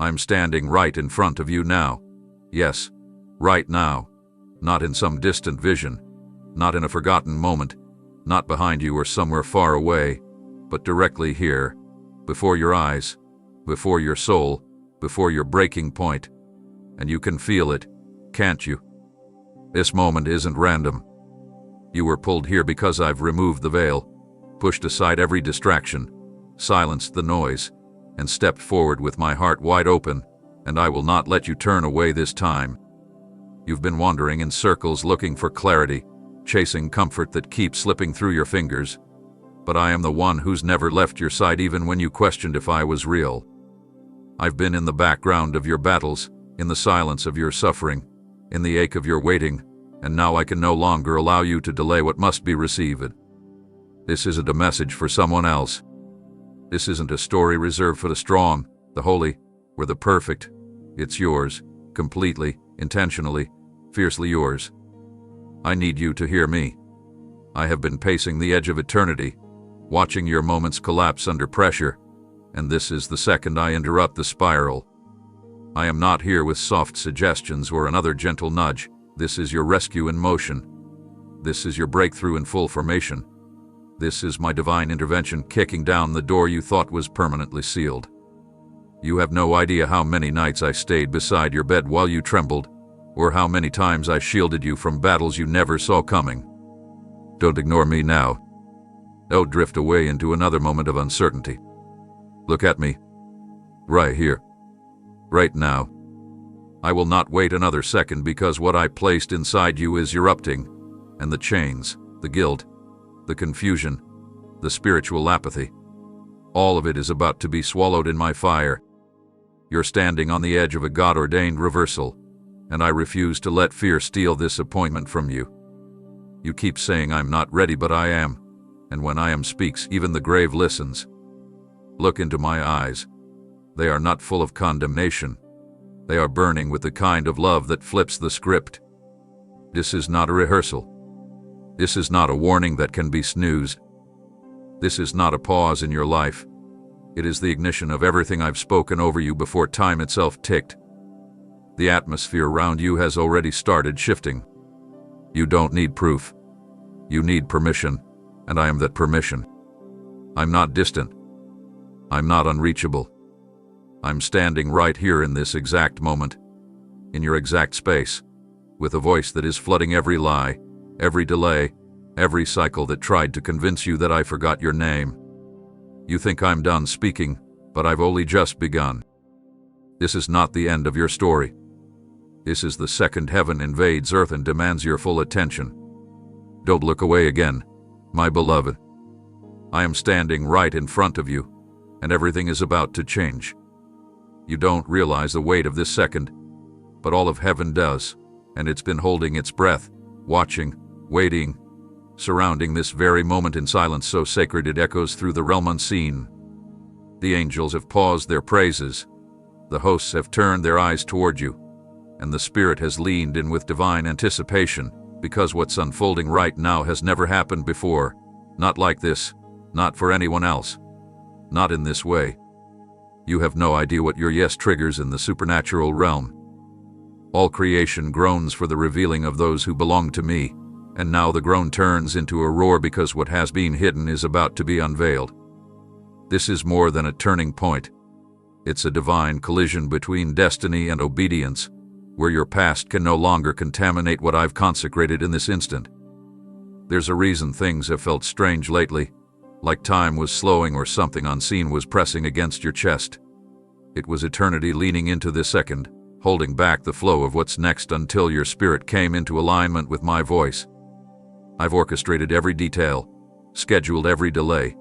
I'm standing right in front of you now. Yes, right now. Not in some distant vision, not in a forgotten moment, not behind you or somewhere far away, but directly here, before your eyes, before your soul, before your breaking point. And you can feel it, can't you? This moment isn't random. You were pulled here because I've removed the veil, pushed aside every distraction, silenced the noise, and stepped forward with my heart wide open, and I will not let you turn away this time. You've been wandering in circles looking for clarity, chasing comfort that keeps slipping through your fingers. But I am the one who's never left your side even when you questioned if I was real. I've been in the background of your battles, in the silence of your suffering, in the ache of your waiting, and now I can no longer allow you to delay what must be received. This isn't a message for someone else. This isn't a story reserved for the strong, the holy, or the perfect. It's yours, completely, intentionally, fiercely yours. I need you to hear me. I have been pacing the edge of eternity, watching your moments collapse under pressure, and this is the second I interrupt the spiral. I am not here with soft suggestions or another gentle nudge. This is your rescue in motion. This is your breakthrough in full formation. This is my divine intervention kicking down the door you thought was permanently sealed. You have no idea how many nights I stayed beside your bed while you trembled, or how many times I shielded you from battles you never saw coming. Don't ignore me now. Don't drift away into another moment of uncertainty. Look at me. Right here. Right now. I will not wait another second because what I placed inside you is erupting, and the chains, the guilt, the confusion, the spiritual apathy, all of it is about to be swallowed in my fire. You're standing on the edge of a God-ordained reversal, and I refuse to let fear steal this appointment from you. You keep saying I'm not ready, but I am, and when I am speaks, even the grave listens. Look into my eyes. They are not full of condemnation. They are burning with the kind of love that flips the script. This is not a rehearsal. This is not a warning that can be snoozed. This is not a pause in your life. It is the ignition of everything I've spoken over you before time itself ticked. The atmosphere around you has already started shifting. You don't need proof. You need permission, and I am that permission. I'm not distant. I'm not unreachable. I'm standing right here in this exact moment, in your exact space, with a voice that is flooding every lie, every delay, every cycle that tried to convince you that I forgot your name. You think I'm done speaking, but I've only just begun. This is not the end of your story. This is the second heaven invades earth and demands your full attention. Don't look away again, my beloved. I am standing right in front of you, and everything is about to change. You don't realize the weight of this second, but all of heaven does, and it's been holding its breath, watching, waiting, surrounding this very moment in silence so sacred it echoes through the realm unseen. The angels have paused their praises, the hosts have turned their eyes toward you, and the Spirit has leaned in with divine anticipation, because what's unfolding right now has never happened before, not like this, not for anyone else, not in this way. You have no idea what your yes triggers in the supernatural realm. All creation groans for the revealing of those who belong to me, and now the groan turns into a roar because what has been hidden is about to be unveiled. This is more than a turning point. It's a divine collision between destiny and obedience, where your past can no longer contaminate what I've consecrated in this instant. There's a reason things have felt strange lately, like time was slowing or something unseen was pressing against your chest. It was eternity leaning into this second, holding back the flow of what's next until your spirit came into alignment with my voice. I've orchestrated every detail, scheduled every delay,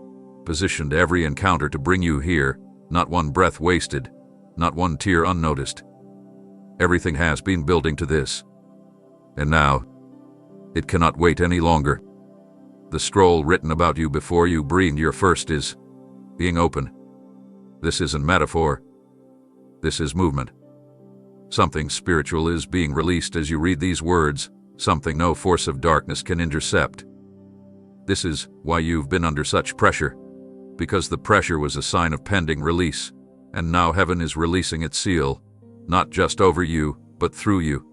positioned every encounter to bring you here, not one breath wasted, not one tear unnoticed. Everything has been building to this. And now, it cannot wait any longer. The scroll written about you before you breathed your first is being open. This isn't metaphor. This is movement. Something spiritual is being released as you read these words, something no force of darkness can intercept. This is why you've been under such pressure, because the pressure was a sign of pending release, And now heaven is releasing its seal, not just over you, but through you.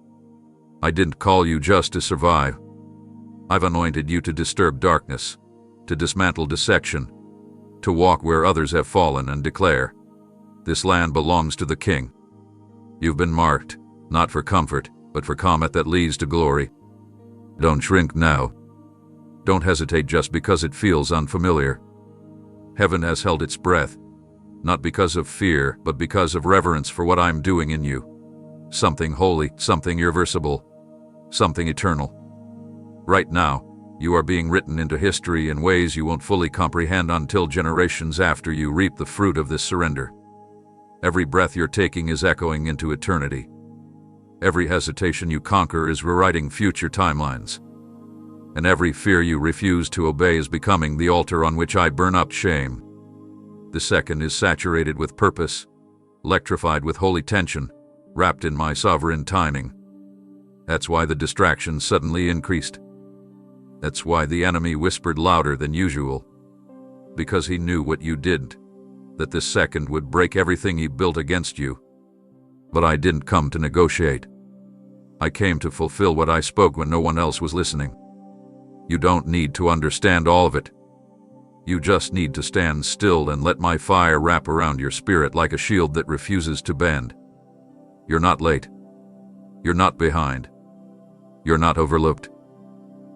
I didn't call you just to survive. I've anointed you to disturb darkness, to dismantle dissection, to walk where others have fallen and declare, "This land belongs to the King." You've been marked, not for comfort, but for combat that leads to glory. Don't shrink now. Don't hesitate just because it feels unfamiliar. Heaven has held its breath, not because of fear, but because of reverence for what I'm doing in you. Something holy, something irreversible, something eternal. Right now, you are being written into history in ways you won't fully comprehend until generations after you reap the fruit of this surrender. Every breath you're taking is echoing into eternity. Every hesitation you conquer is rewriting future timelines. And every fear you refuse to obey is becoming the altar on which I burn up shame. The second is saturated with purpose, electrified with holy tension, wrapped in my sovereign timing. That's why the distractions suddenly increased. That's why the enemy whispered louder than usual. Because he knew what you didn't, that this second would break everything he built against you. But I didn't come to negotiate. I came to fulfill what I spoke when no one else was listening. You don't need to understand all of it. You just need to stand still and let my fire wrap around your spirit like a shield that refuses to bend. You're not late. You're not behind. You're not overlooked.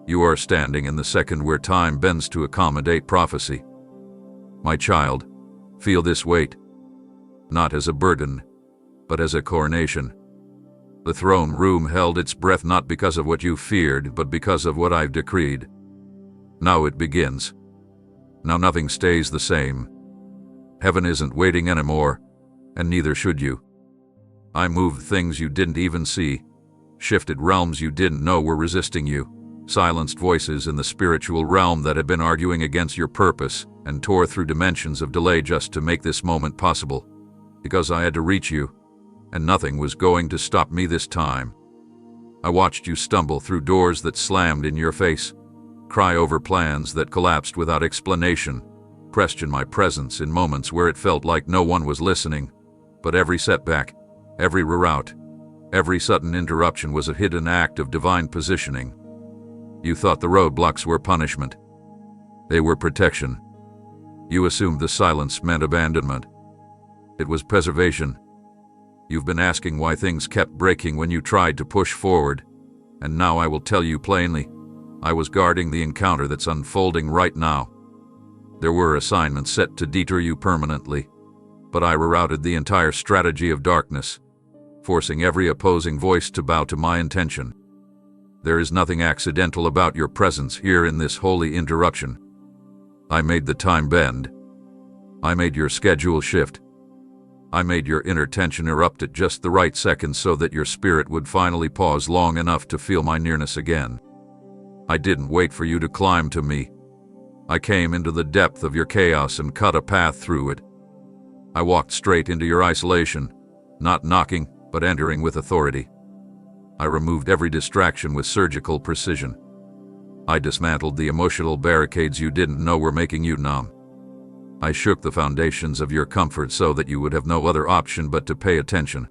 You are standing in the second where time bends to accommodate prophecy. My child, feel this weight, not as a burden, but as a coronation. The throne room held its breath not because of what you feared, but because of what I've decreed. Now it begins. Now nothing stays the same. Heaven isn't waiting anymore, and neither should you. I moved things you didn't even see, shifted realms you didn't know were resisting you, silenced voices in the spiritual realm that had been arguing against your purpose, and tore through dimensions of delay just to make this moment possible. Because I had to reach you, and nothing was going to stop me this time. I watched you stumble through doors that slammed in your face, cry over plans that collapsed without explanation, question my presence in moments where it felt like no one was listening. But every setback, every reroute, every sudden interruption was a hidden act of divine positioning. You thought the roadblocks were punishment. They were protection. You assumed the silence meant abandonment. It was preservation. You've been asking why things kept breaking when you tried to push forward, and now I will tell you plainly, I was guarding the encounter that's unfolding right now. There were assignments set to deter you permanently, but I rerouted the entire strategy of darkness, forcing every opposing voice to bow to my intention. There is nothing accidental about your presence here in this holy interruption. I made the time bend. I made your schedule shift. I made your inner tension erupt at just the right second so that your spirit would finally pause long enough to feel my nearness again. I didn't wait for you to climb to me. I came into the depth of your chaos and cut a path through it. I walked straight into your isolation, not knocking, but entering with authority. I removed every distraction with surgical precision. I dismantled the emotional barricades you didn't know were making you numb. I shook the foundations of your comfort so that you would have no other option but to pay attention.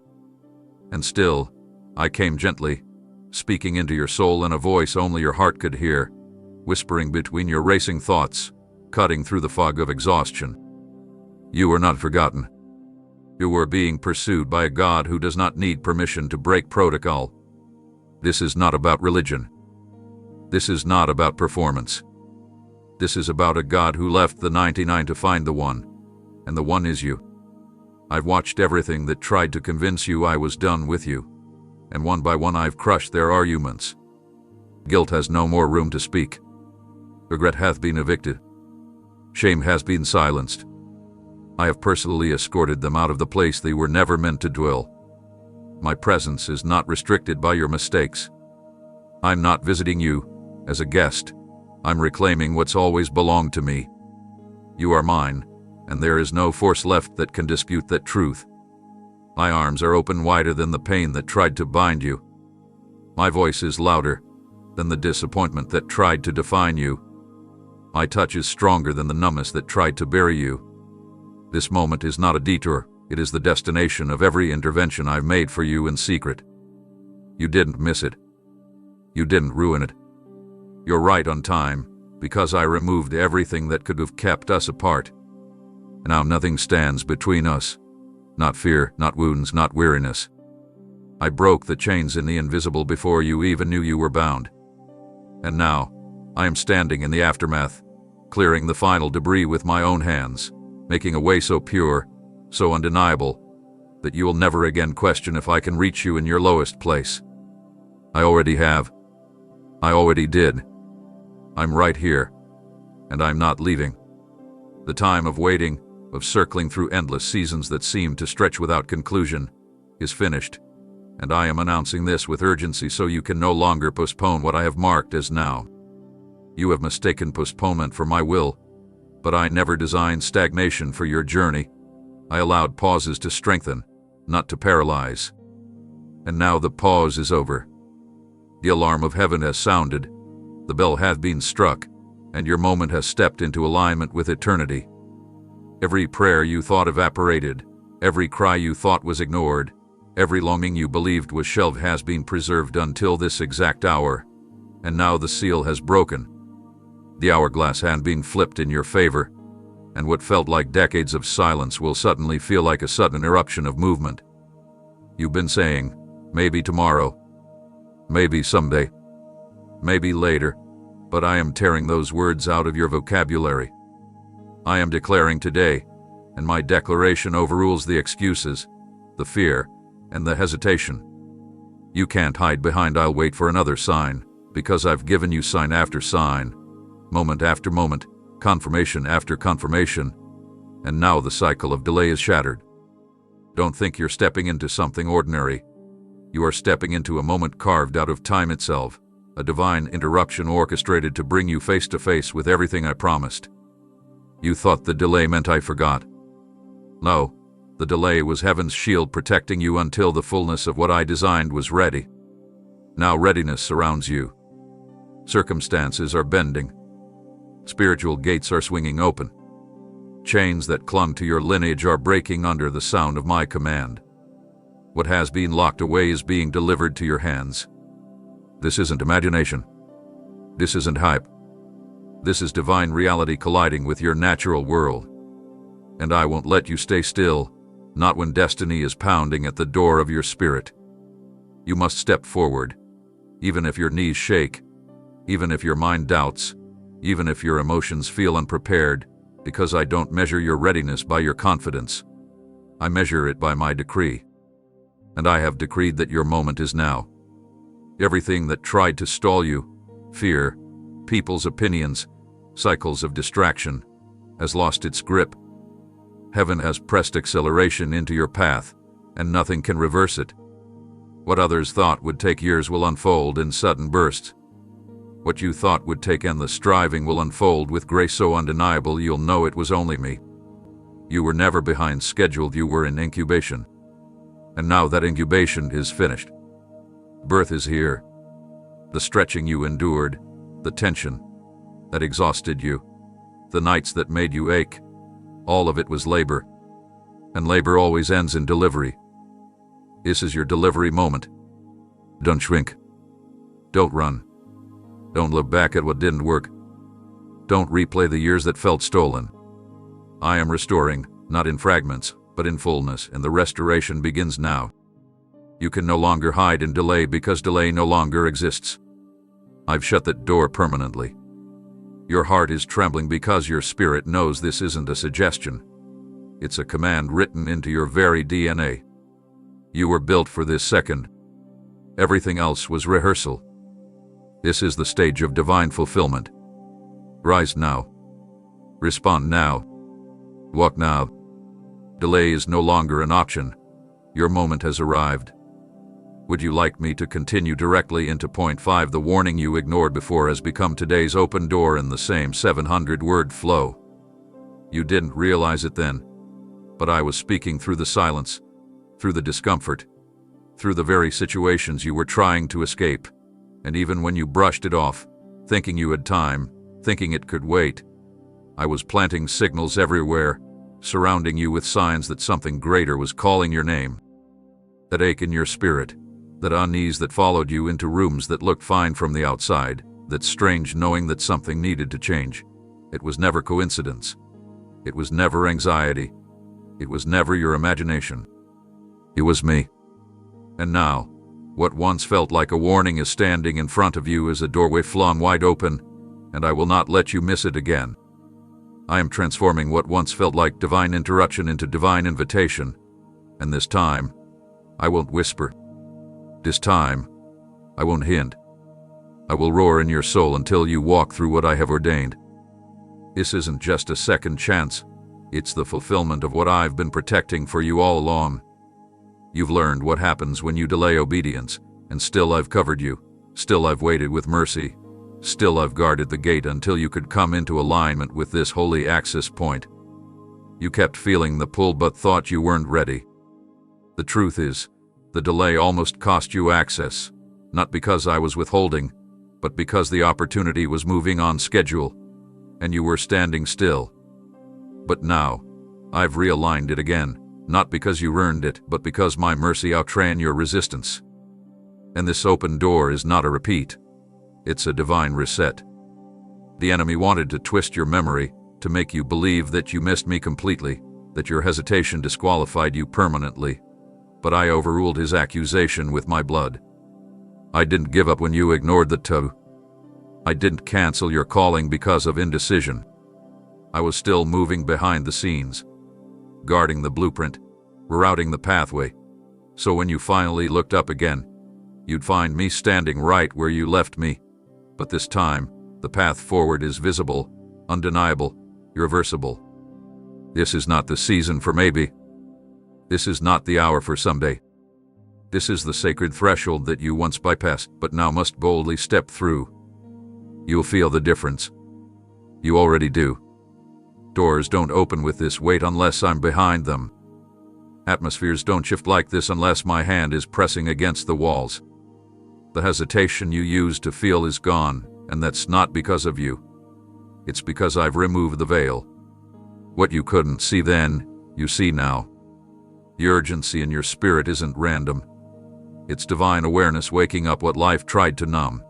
And still, I came gently, speaking into your soul in a voice only your heart could hear, whispering between your racing thoughts, cutting through the fog of exhaustion. You were not forgotten. You were being pursued by a God who does not need permission to break protocol. This is not about religion. This is not about performance. This is about a God who left the 99 to find the one, and the one is you. I've watched everything that tried to convince you I was done with you, and one by one I've crushed their arguments. Guilt has no more room to speak. Regret hath been evicted. Shame has been silenced. I have personally escorted them out of the place they were never meant to dwell. My presence is not restricted by your mistakes. I'm not visiting you as a guest. I'm reclaiming what's always belonged to me. You are mine, and there is no force left that can dispute that truth. My arms are open wider than the pain that tried to bind you. My voice is louder than the disappointment that tried to define you. My touch is stronger than the numbness that tried to bury you. This moment is not a detour, It is the destination of every intervention I've made for you in secret. You didn't miss it. You didn't ruin it. You're right on time, because I removed everything that could have kept us apart. Now nothing stands between us. Not fear, not wounds, not weariness. I broke the chains in the invisible before you even knew you were bound. And now, I am standing in the aftermath, clearing the final debris with my own hands, making a way so pure, so undeniable, that you will never again question if I can reach you in your lowest place. I already have. I already did. I'm right here, and I'm not leaving. The time of waiting, of circling through endless seasons that seem to stretch without conclusion, is finished, and I am announcing this with urgency so you can no longer postpone what I have marked as now. You have mistaken postponement for my will, but I never designed stagnation for your journey. I allowed pauses to strengthen, not to paralyze. And now the pause is over. The alarm of heaven has sounded, the bell hath been struck, and your moment has stepped into alignment with eternity. Every prayer you thought evaporated, every cry you thought was ignored, every longing you believed was shelved has been preserved until this exact hour, and now the seal has broken. The hourglass had been flipped in your favor, and what felt like decades of silence will suddenly feel like a sudden eruption of movement. You've been saying, maybe tomorrow, maybe someday, maybe later, but I am tearing those words out of your vocabulary. I am declaring today, and my declaration overrules the excuses, the fear, and the hesitation. You can't hide behind "I'll wait for another sign," because I've given you sign after sign, moment after moment, confirmation after confirmation, and now the cycle of delay is shattered. Don't think you're stepping into something ordinary. You are stepping into a moment carved out of time itself, a divine interruption orchestrated to bring you face to face with everything I promised. You thought the delay meant I forgot. No, the delay was heaven's shield protecting you until the fullness of what I designed was ready. Now readiness surrounds you. Circumstances are bending. Spiritual gates are swinging open. Chains that clung to your lineage are breaking under the sound of my command. What has been locked away is being delivered to your hands. This isn't imagination. This isn't hype. This is divine reality colliding with your natural world. And I won't let you stay still, not when destiny is pounding at the door of your spirit. You must step forward, even if your knees shake, even if your mind doubts, even if your emotions feel unprepared, because I don't measure your readiness by your confidence. I measure it by my decree. And I have decreed that your moment is now. Everything that tried to stall you, fear, people's opinions, cycles of distraction, has lost its grip. Heaven has pressed acceleration into your path, and nothing can reverse it. What others thought would take years will unfold in sudden bursts. What you thought would take endless striving will unfold with grace so undeniable you'll know it was only me. You were never behind schedule, you were in incubation. And now that incubation is finished. Birth is here. The stretching you endured, the tension that exhausted you, the nights that made you ache, all of it was labor. And labor always ends in delivery. This is your delivery moment. Don't shrink. Don't run. Don't look back at what didn't work. Don't replay the years that felt stolen. I am restoring, not in fragments, but in fullness, and the restoration begins now. You can no longer hide in delay because delay no longer exists. I've shut that door permanently. Your heart is trembling because your spirit knows this isn't a suggestion. It's a command written into your very DNA. You were built for this second. Everything else was rehearsal. This is the stage of divine fulfillment. Rise now. Respond now. Walk now. Delay is no longer an option. Your moment has arrived. Would you like me to continue directly into point 5? The warning you ignored before has become today's open door in the same 700-word flow. You didn't realize it then, but I was speaking through the silence, through the discomfort, through the very situations you were trying to escape. And even when you brushed it off, thinking you had time, thinking it could wait, I was planting signals everywhere, surrounding you with signs that something greater was calling your name. That ache in your spirit, that unease that followed you into rooms that looked fine from the outside, that strange knowing that something needed to change. It was never coincidence. It was never anxiety. It was never your imagination. It was me. And now, what once felt like a warning is standing in front of you as a doorway flung wide open, and I will not let you miss it again. I am transforming what once felt like divine interruption into divine invitation, and this time, I won't whisper. This time, I won't hint. I will roar in your soul until you walk through what I have ordained. This isn't just a second chance. It's the fulfillment of what I've been protecting for you all along. You've learned what happens when you delay obedience, and still I've covered you. Still I've waited with mercy. Still I've guarded the gate until you could come into alignment with this holy access point. You kept feeling the pull but thought you weren't ready. The truth is, the delay almost cost you access, not because I was withholding, but because the opportunity was moving on schedule, and you were standing still. But now, I've realigned it again, not because you earned it, but because my mercy outran your resistance. And this open door is not a repeat. It's a divine reset. The enemy wanted to twist your memory, to make you believe that you missed me completely, that your hesitation disqualified you permanently. But I overruled his accusation with my blood. I didn't give up when you ignored the toe. I didn't cancel your calling because of indecision. I was still moving behind the scenes, guarding the blueprint, rerouting the pathway, so when you finally looked up again, you'd find me standing right where you left me. But this time, the path forward is visible, undeniable, irreversible. This is not the season for maybe. This is not the hour for someday. This is the sacred threshold that you once bypassed, but now must boldly step through. You'll feel the difference. You already do. Doors don't open with this weight unless I'm behind them. Atmospheres don't shift like this unless my hand is pressing against the walls. The hesitation you used to feel is gone, and that's not because of you. It's because I've removed the veil. What you couldn't see then, you see now. The urgency in your spirit isn't random. It's divine awareness waking up what life tried to numb.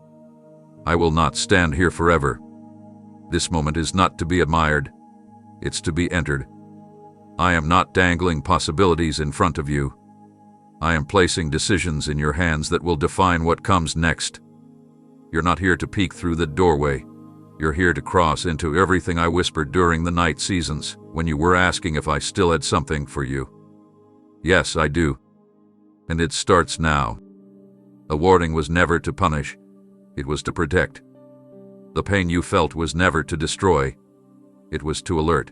I will not stand here forever. This moment is not to be admired. It's to be entered. I am not dangling possibilities in front of you. I am placing decisions in your hands that will define what comes next. You're not here to peek through the doorway. You're here to cross into everything I whispered during the night seasons, when you were asking if I still had something for you. Yes, I do. And it starts now. A warning was never to punish. It was to protect. The pain you felt was never to destroy. It was to alert.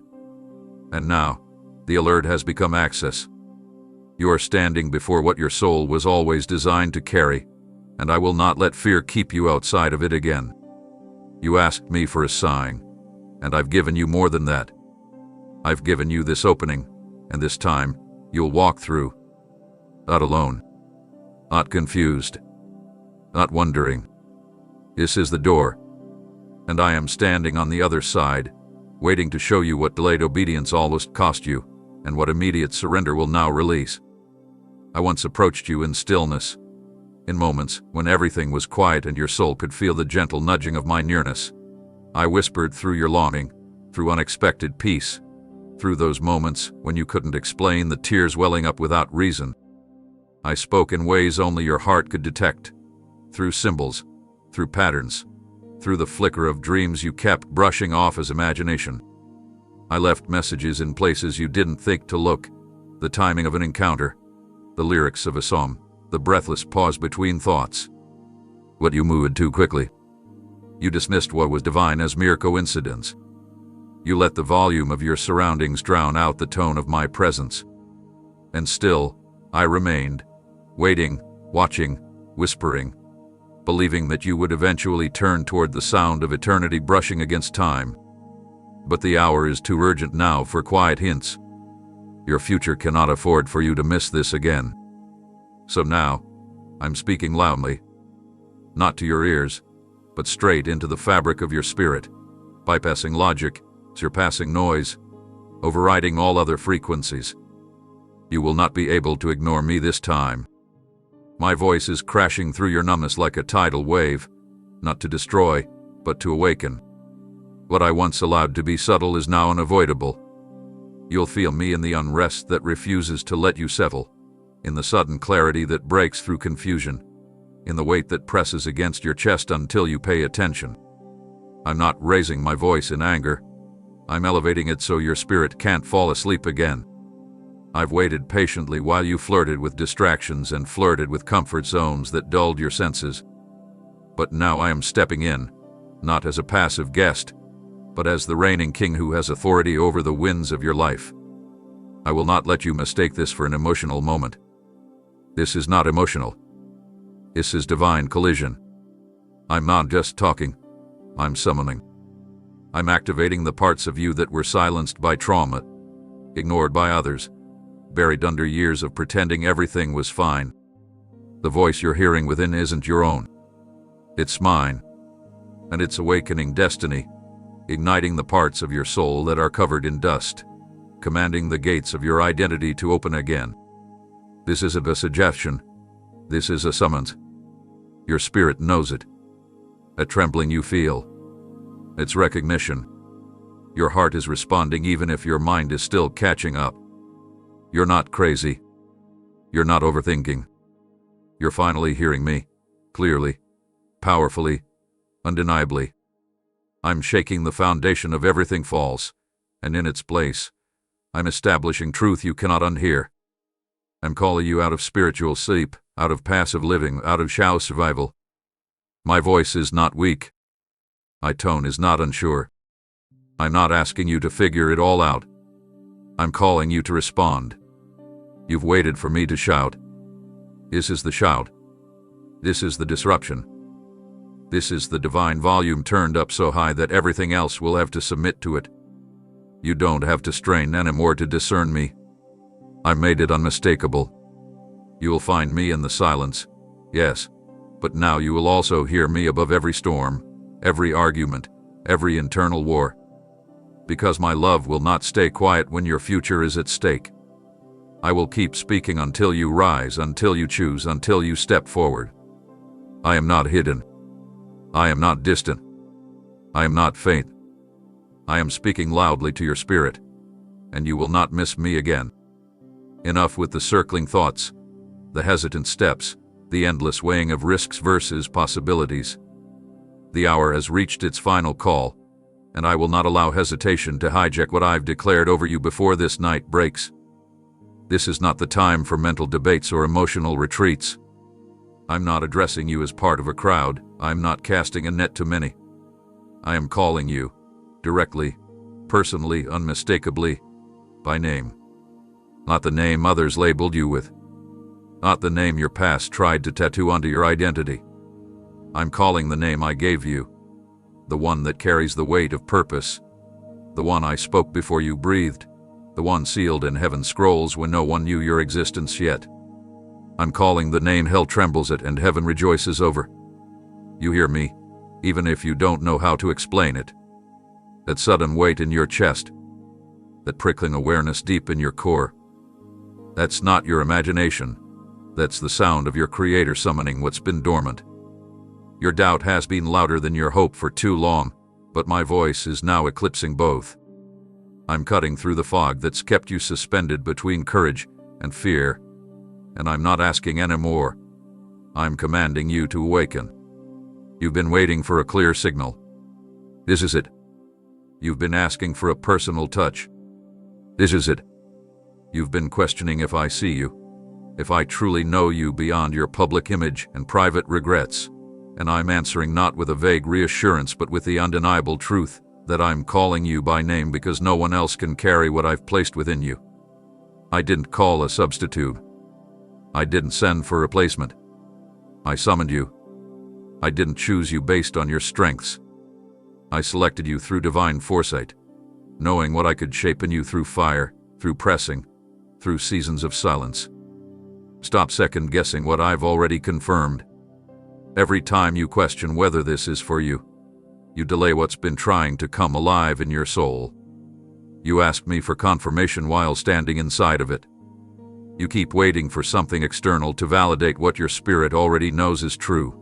And now, the alert has become access. You are standing before what your soul was always designed to carry, and I will not let fear keep you outside of it again. You asked me for a sign, and I've given you more than that. I've given you this opening, and this time, you'll walk through. Not alone. Not confused. Not wondering. This is the door, and I am standing on the other side, waiting to show you what delayed obedience almost cost you, and what immediate surrender will now release. I once approached you in stillness, in moments when everything was quiet and your soul could feel the gentle nudging of my nearness. I whispered through your longing, through unexpected peace, through those moments when you couldn't explain the tears welling up without reason. I spoke in ways only your heart could detect, through symbols, through patterns, through the flicker of dreams you kept brushing off as imagination. I left messages in places you didn't think to look, the timing of an encounter, the lyrics of a song, the breathless pause between thoughts. But you moved too quickly. You dismissed what was divine as mere coincidence. You let the volume of your surroundings drown out the tone of my presence. And still, I remained, waiting, watching, whispering, believing that you would eventually turn toward the sound of eternity brushing against time. But the hour is too urgent now for quiet hints. Your future cannot afford for you to miss this again. So now, I'm speaking loudly, not to your ears, but straight into the fabric of your spirit, bypassing logic, surpassing noise, overriding all other frequencies. You will not be able to ignore me this time. My voice is crashing through your numbness like a tidal wave, not to destroy, but to awaken. What I once allowed to be subtle is now unavoidable. You'll feel me in the unrest that refuses to let you settle, in the sudden clarity that breaks through confusion, in the weight that presses against your chest until you pay attention. I'm not raising my voice in anger. I'm elevating it so your spirit can't fall asleep again. I've waited patiently while you flirted with distractions and flirted with comfort zones that dulled your senses. But now I am stepping in, not as a passive guest, but as the reigning king who has authority over the winds of your life. I will not let you mistake this for an emotional moment. This is not emotional. This is divine collision. I'm not just talking, I'm summoning. I'm activating the parts of you that were silenced by trauma, ignored by others, buried under years of pretending everything was fine. The voice you're hearing within isn't your own. It's mine, and it's awakening destiny, igniting the parts of your soul that are covered in dust, commanding the gates of your identity to open again. This isn't a suggestion. This is a summons. Your spirit knows it. A trembling you feel. It's recognition. Your heart is responding even if your mind is still catching up. You're not crazy. You're not overthinking. You're finally hearing me, clearly, powerfully, undeniably. I'm shaking the foundation of everything false, and in its place, I'm establishing truth you cannot unhear. I'm calling you out of spiritual sleep, out of passive living, out of shallow survival. My voice is not weak. My tone is not unsure. I'm not asking you to figure it all out. I'm calling you to respond. You've waited for me to shout. This is the shout. This is the disruption. This is the divine volume turned up so high that everything else will have to submit to it. You don't have to strain anymore to discern me. I made it unmistakable. You will find me in the silence, yes, but now you will also hear me above every storm, every argument, every internal war. Because my love will not stay quiet when your future is at stake. I will keep speaking until you rise, until you choose, until you step forward. I am not hidden. I am not distant. I am not faint. I am speaking loudly to your spirit, and you will not miss me again. Enough with the circling thoughts, the hesitant steps, the endless weighing of risks versus possibilities. The hour has reached its final call, and I will not allow hesitation to hijack what I've declared over you before this night breaks. This is not the time for mental debates or emotional retreats. I'm not addressing you as part of a crowd. I'm not casting a net to many. I am calling you, directly, personally, unmistakably, by name. Not the name others labeled you with. Not the name your past tried to tattoo onto your identity. I'm calling the name I gave you, the one that carries the weight of purpose, the one I spoke before you breathed, the one sealed in heaven's scrolls when no one knew your existence yet. I'm calling the name hell trembles at and heaven rejoices over. You hear me, even if you don't know how to explain it. That sudden weight in your chest, that prickling awareness deep in your core. That's not your imagination. That's the sound of your Creator summoning what's been dormant. Your doubt has been louder than your hope for too long, but my voice is now eclipsing both. I'm cutting through the fog that's kept you suspended between courage and fear, and I'm not asking any more. I'm commanding you to awaken. You've been waiting for a clear signal. This is it. You've been asking for a personal touch. This is it. You've been questioning if I see you, if I truly know you beyond your public image and private regrets, and I'm answering not with a vague reassurance but with the undeniable truth that I'm calling you by name because no one else can carry what I've placed within you. I didn't call a substitute. I didn't send for replacement. I summoned you. I didn't choose you based on your strengths. I selected you through divine foresight, knowing what I could shape in you through fire, through pressing, through seasons of silence. Stop second-guessing what I've already confirmed. Every time you question whether this is for you, you delay what's been trying to come alive in your soul. You ask me for confirmation while standing inside of it. You keep waiting for something external to validate what your spirit already knows is true.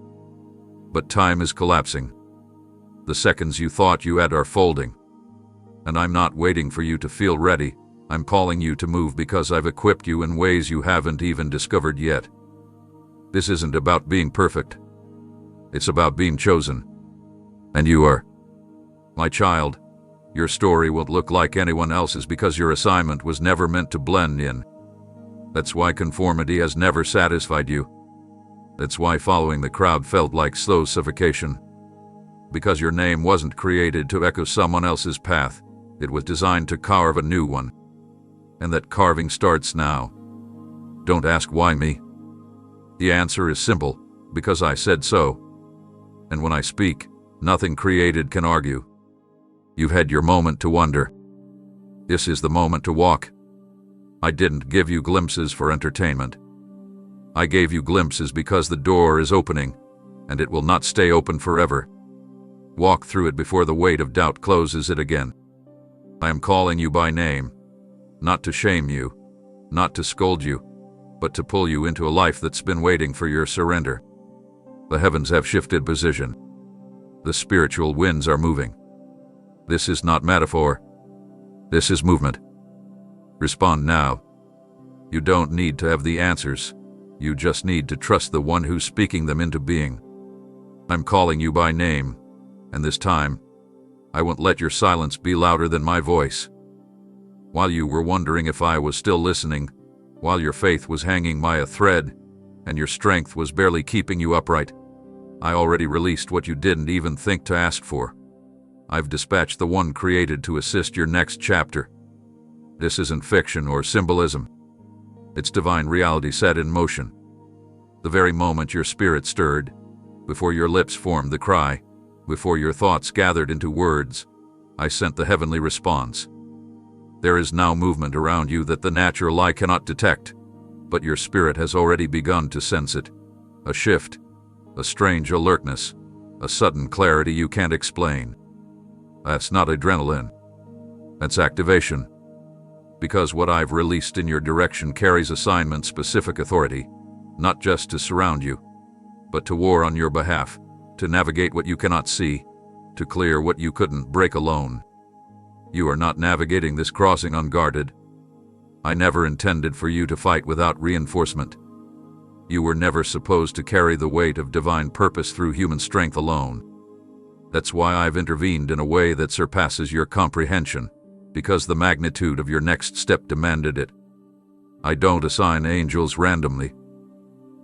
But time is collapsing. The seconds you thought you had are folding. And I'm not waiting for you to feel ready. I'm calling you to move because I've equipped you in ways you haven't even discovered yet. This isn't about being perfect. It's about being chosen. And you are. My child, your story won't look like anyone else's because your assignment was never meant to blend in. That's why conformity has never satisfied you. That's why following the crowd felt like slow suffocation. Because your name wasn't created to echo someone else's path. It was designed to carve a new one. And that carving starts now. Don't ask why me. The answer is simple, because I said so. And when I speak, nothing created can argue. You've had your moment to wonder. This is the moment to walk. I didn't give you glimpses for entertainment. I gave you glimpses because the door is opening, and it will not stay open forever. Walk through it before the weight of doubt closes it again. I am calling you by name, not to shame you, not to scold you, but to pull you into a life that's been waiting for your surrender. The heavens have shifted position. The spiritual winds are moving. This is not metaphor. This is movement. Respond now. You don't need to have the answers. You just need to trust the one who's speaking them into being. I'm calling you by name, and this time, I won't let your silence be louder than my voice. While you were wondering if I was still listening, while your faith was hanging by a thread, and your strength was barely keeping you upright, I already released what you didn't even think to ask for. I've dispatched the one created to assist your next chapter. This isn't fiction or symbolism. It's divine reality set in motion. The very moment your spirit stirred, before your lips formed the cry, before your thoughts gathered into words, I sent the heavenly response. There is now movement around you that the natural eye cannot detect, but your spirit has already begun to sense it. A shift, a strange alertness, a sudden clarity you can't explain. That's not adrenaline. That's activation. Because what I've released in your direction carries assignment-specific authority, not just to surround you, but to war on your behalf, to navigate what you cannot see, to clear what you couldn't break alone. You are not navigating this crossing unguarded. I never intended for you to fight without reinforcement. You were never supposed to carry the weight of divine purpose through human strength alone. That's why I've intervened in a way that surpasses your comprehension, because the magnitude of your next step demanded it. I don't assign angels randomly.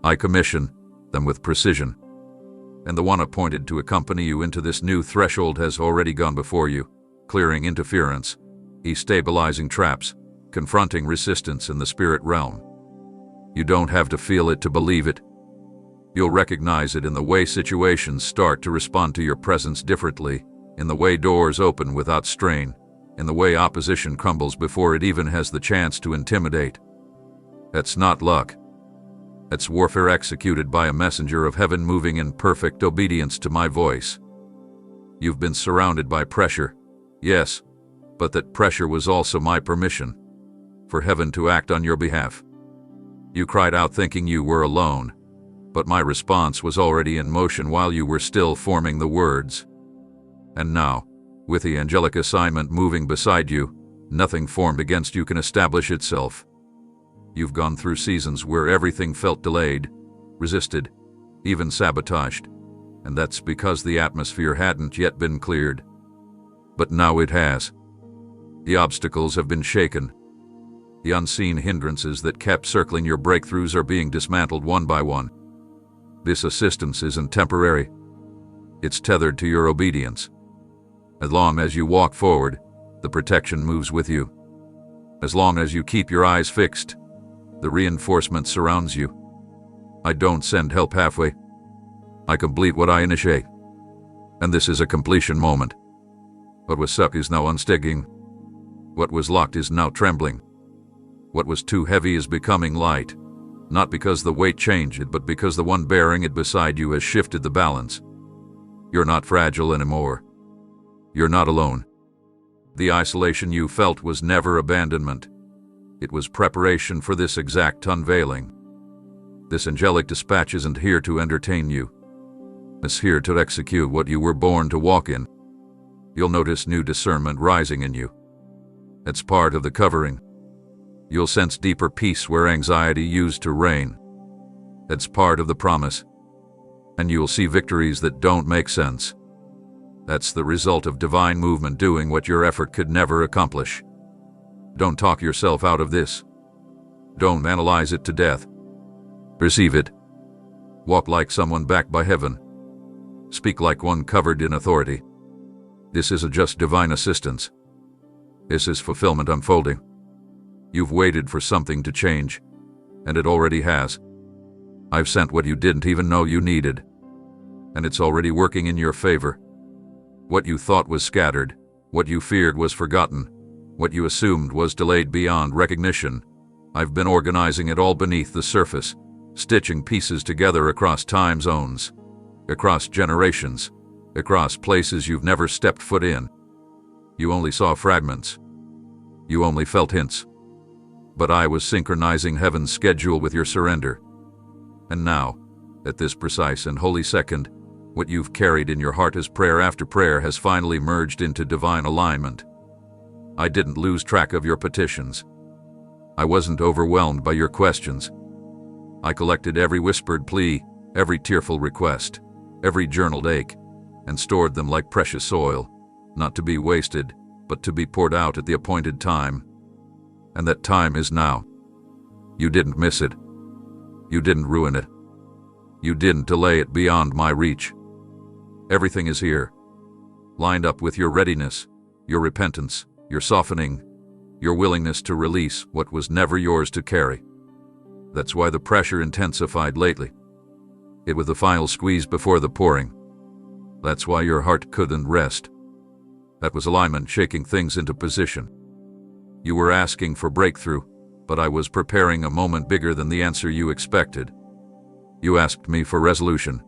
I commission them with precision. And the one appointed to accompany you into this new threshold has already gone before you, clearing interference, destabilizing traps, confronting resistance in the spirit realm. You don't have to feel it to believe it. You'll recognize it in the way situations start to respond to your presence differently, in the way doors open without strain, in the way opposition crumbles before it even has the chance to intimidate. That's not luck. That's warfare executed by a messenger of heaven moving in perfect obedience to my voice. You've been surrounded by pressure, yes, but that pressure was also my permission, for heaven to act on your behalf. You cried out thinking you were alone, but my response was already in motion while you were still forming the words. And now, with the angelic assignment moving beside you, nothing formed against you can establish itself. You've gone through seasons where everything felt delayed, resisted, even sabotaged, and that's because the atmosphere hadn't yet been cleared. But now it has. The obstacles have been shaken. The unseen hindrances that kept circling your breakthroughs are being dismantled one by one. This assistance isn't temporary. It's tethered to your obedience. As long as you walk forward, the protection moves with you. As long as you keep your eyes fixed, the reinforcement surrounds you. I don't send help halfway. I complete what I initiate. And this is a completion moment. What was stuck is now unsticking. What was locked is now trembling. What was too heavy is becoming light, not because the weight changed, but because the one bearing it beside you has shifted the balance. You're not fragile anymore. You're not alone. The isolation you felt was never abandonment. It was preparation for this exact unveiling. This angelic dispatch isn't here to entertain you. It's here to execute what you were born to walk in. You'll notice new discernment rising in you. It's part of the covering. You'll sense deeper peace where anxiety used to reign. It's part of the promise. And you'll see victories that don't make sense. That's the result of divine movement doing what your effort could never accomplish. Don't talk yourself out of this. Don't analyze it to death. Receive it. Walk like someone backed by heaven. Speak like one covered in authority. This isn't just divine assistance. This is fulfillment unfolding. You've waited for something to change, and it already has. I've sent what you didn't even know you needed, and it's already working in your favor. What you thought was scattered, what you feared was forgotten, what you assumed was delayed beyond recognition, I've been organizing it all beneath the surface, stitching pieces together across time zones, across generations, across places you've never stepped foot in. You only saw fragments. You only felt hints. But I was synchronizing heaven's schedule with your surrender. And now, at this precise and holy second, what you've carried in your heart as prayer after prayer has finally merged into divine alignment. I didn't lose track of your petitions. I wasn't overwhelmed by your questions. I collected every whispered plea, every tearful request, every journaled ache, and stored them like precious soil, not to be wasted, but to be poured out at the appointed time. And that time is now. You didn't miss it. You didn't ruin it. You didn't delay it beyond my reach. Everything is here, lined up with your readiness, your repentance, your softening, your willingness to release what was never yours to carry. That's why the pressure intensified lately. It was the final squeeze before the pouring. That's why your heart couldn't rest. That was alignment shaking things into position. You were asking for breakthrough, but I was preparing a moment bigger than the answer you expected. You asked me for resolution.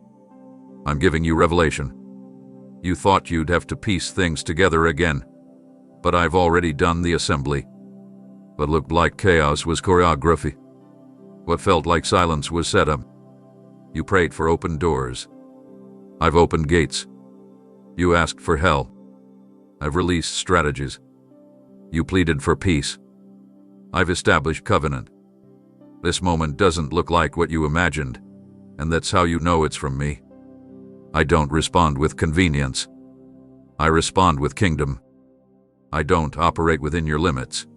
I'm giving you revelation. You thought you'd have to piece things together again, but I've already done the assembly. What looked like chaos was choreography. What felt like silence was set up. You prayed for open doors. I've opened gates. You asked for hell. I've released strategies. You pleaded for peace. I've established covenant. This moment doesn't look like what you imagined, and that's how you know it's from me. I don't respond with convenience. I respond with kingdom. I don't operate within your limits.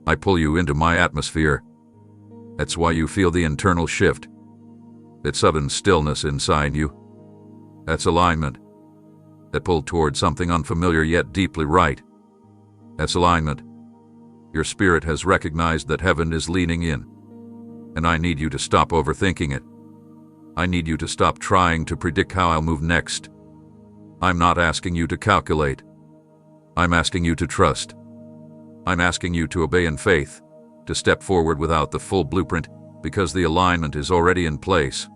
I pull you into my atmosphere. That's why you feel the internal shift. That sudden stillness inside you. That's alignment. That pull toward something unfamiliar yet deeply right. That's alignment. Your spirit has recognized that heaven is leaning in. And I need you to stop overthinking it. I need you to stop trying to predict how I'll move next. I'm not asking you to calculate. I'm asking you to trust. I'm asking you to obey in faith, to step forward without the full blueprint, because the alignment is already in place,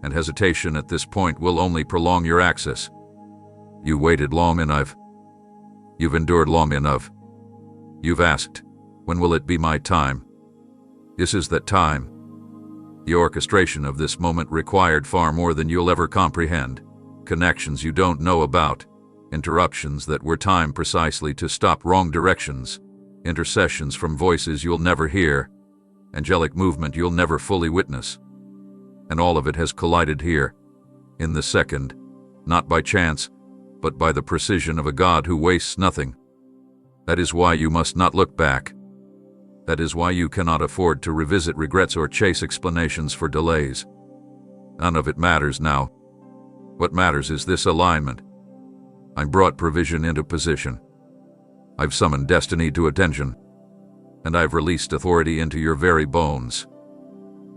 and hesitation at this point will only prolong your access. You waited long enough. You've endured long enough. You've asked, when will it be my time? This is that time. The orchestration of this moment required far more than you'll ever comprehend. Connections you don't know about, interruptions that were timed precisely to stop wrong directions, intercessions from voices you'll never hear, angelic movement you'll never fully witness. And all of it has collided here, in the second, not by chance, but by the precision of a God who wastes nothing. That is why you must not look back. That is why you cannot afford to revisit regrets or chase explanations for delays. None of it matters now. What matters is this alignment. I've brought provision into position. I've summoned destiny to attention. And I've released authority into your very bones.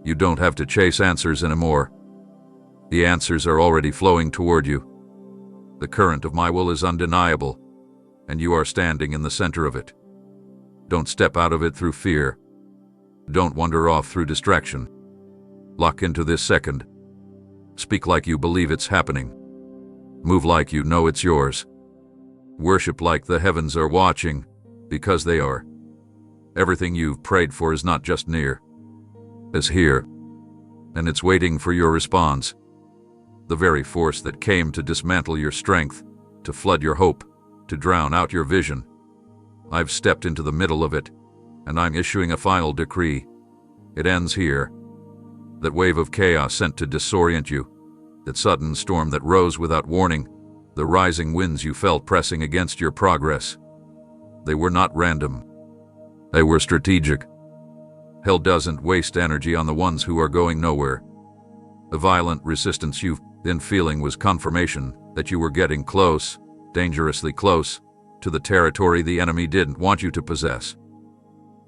You don't have to chase answers anymore. The answers are already flowing toward you. The current of my will is undeniable, and you are standing in the center of it. Don't step out of it through fear. Don't wander off through distraction. Lock into this second. Speak like you believe it's happening. Move like you know it's yours. Worship like the heavens are watching, because they are. Everything you've prayed for is not just near, it's here, and it's waiting for your response. The very force that came to dismantle your strength, to flood your hope, to drown out your vision. I've stepped into the middle of it, and I'm issuing a final decree. It ends here. That wave of chaos sent to disorient you, that sudden storm that rose without warning, the rising winds you felt pressing against your progress. They were not random. They were strategic. Hell doesn't waste energy on the ones who are going nowhere. The violent resistance you've been feeling was confirmation that you were getting close, dangerously close, to the territory the enemy didn't want you to possess.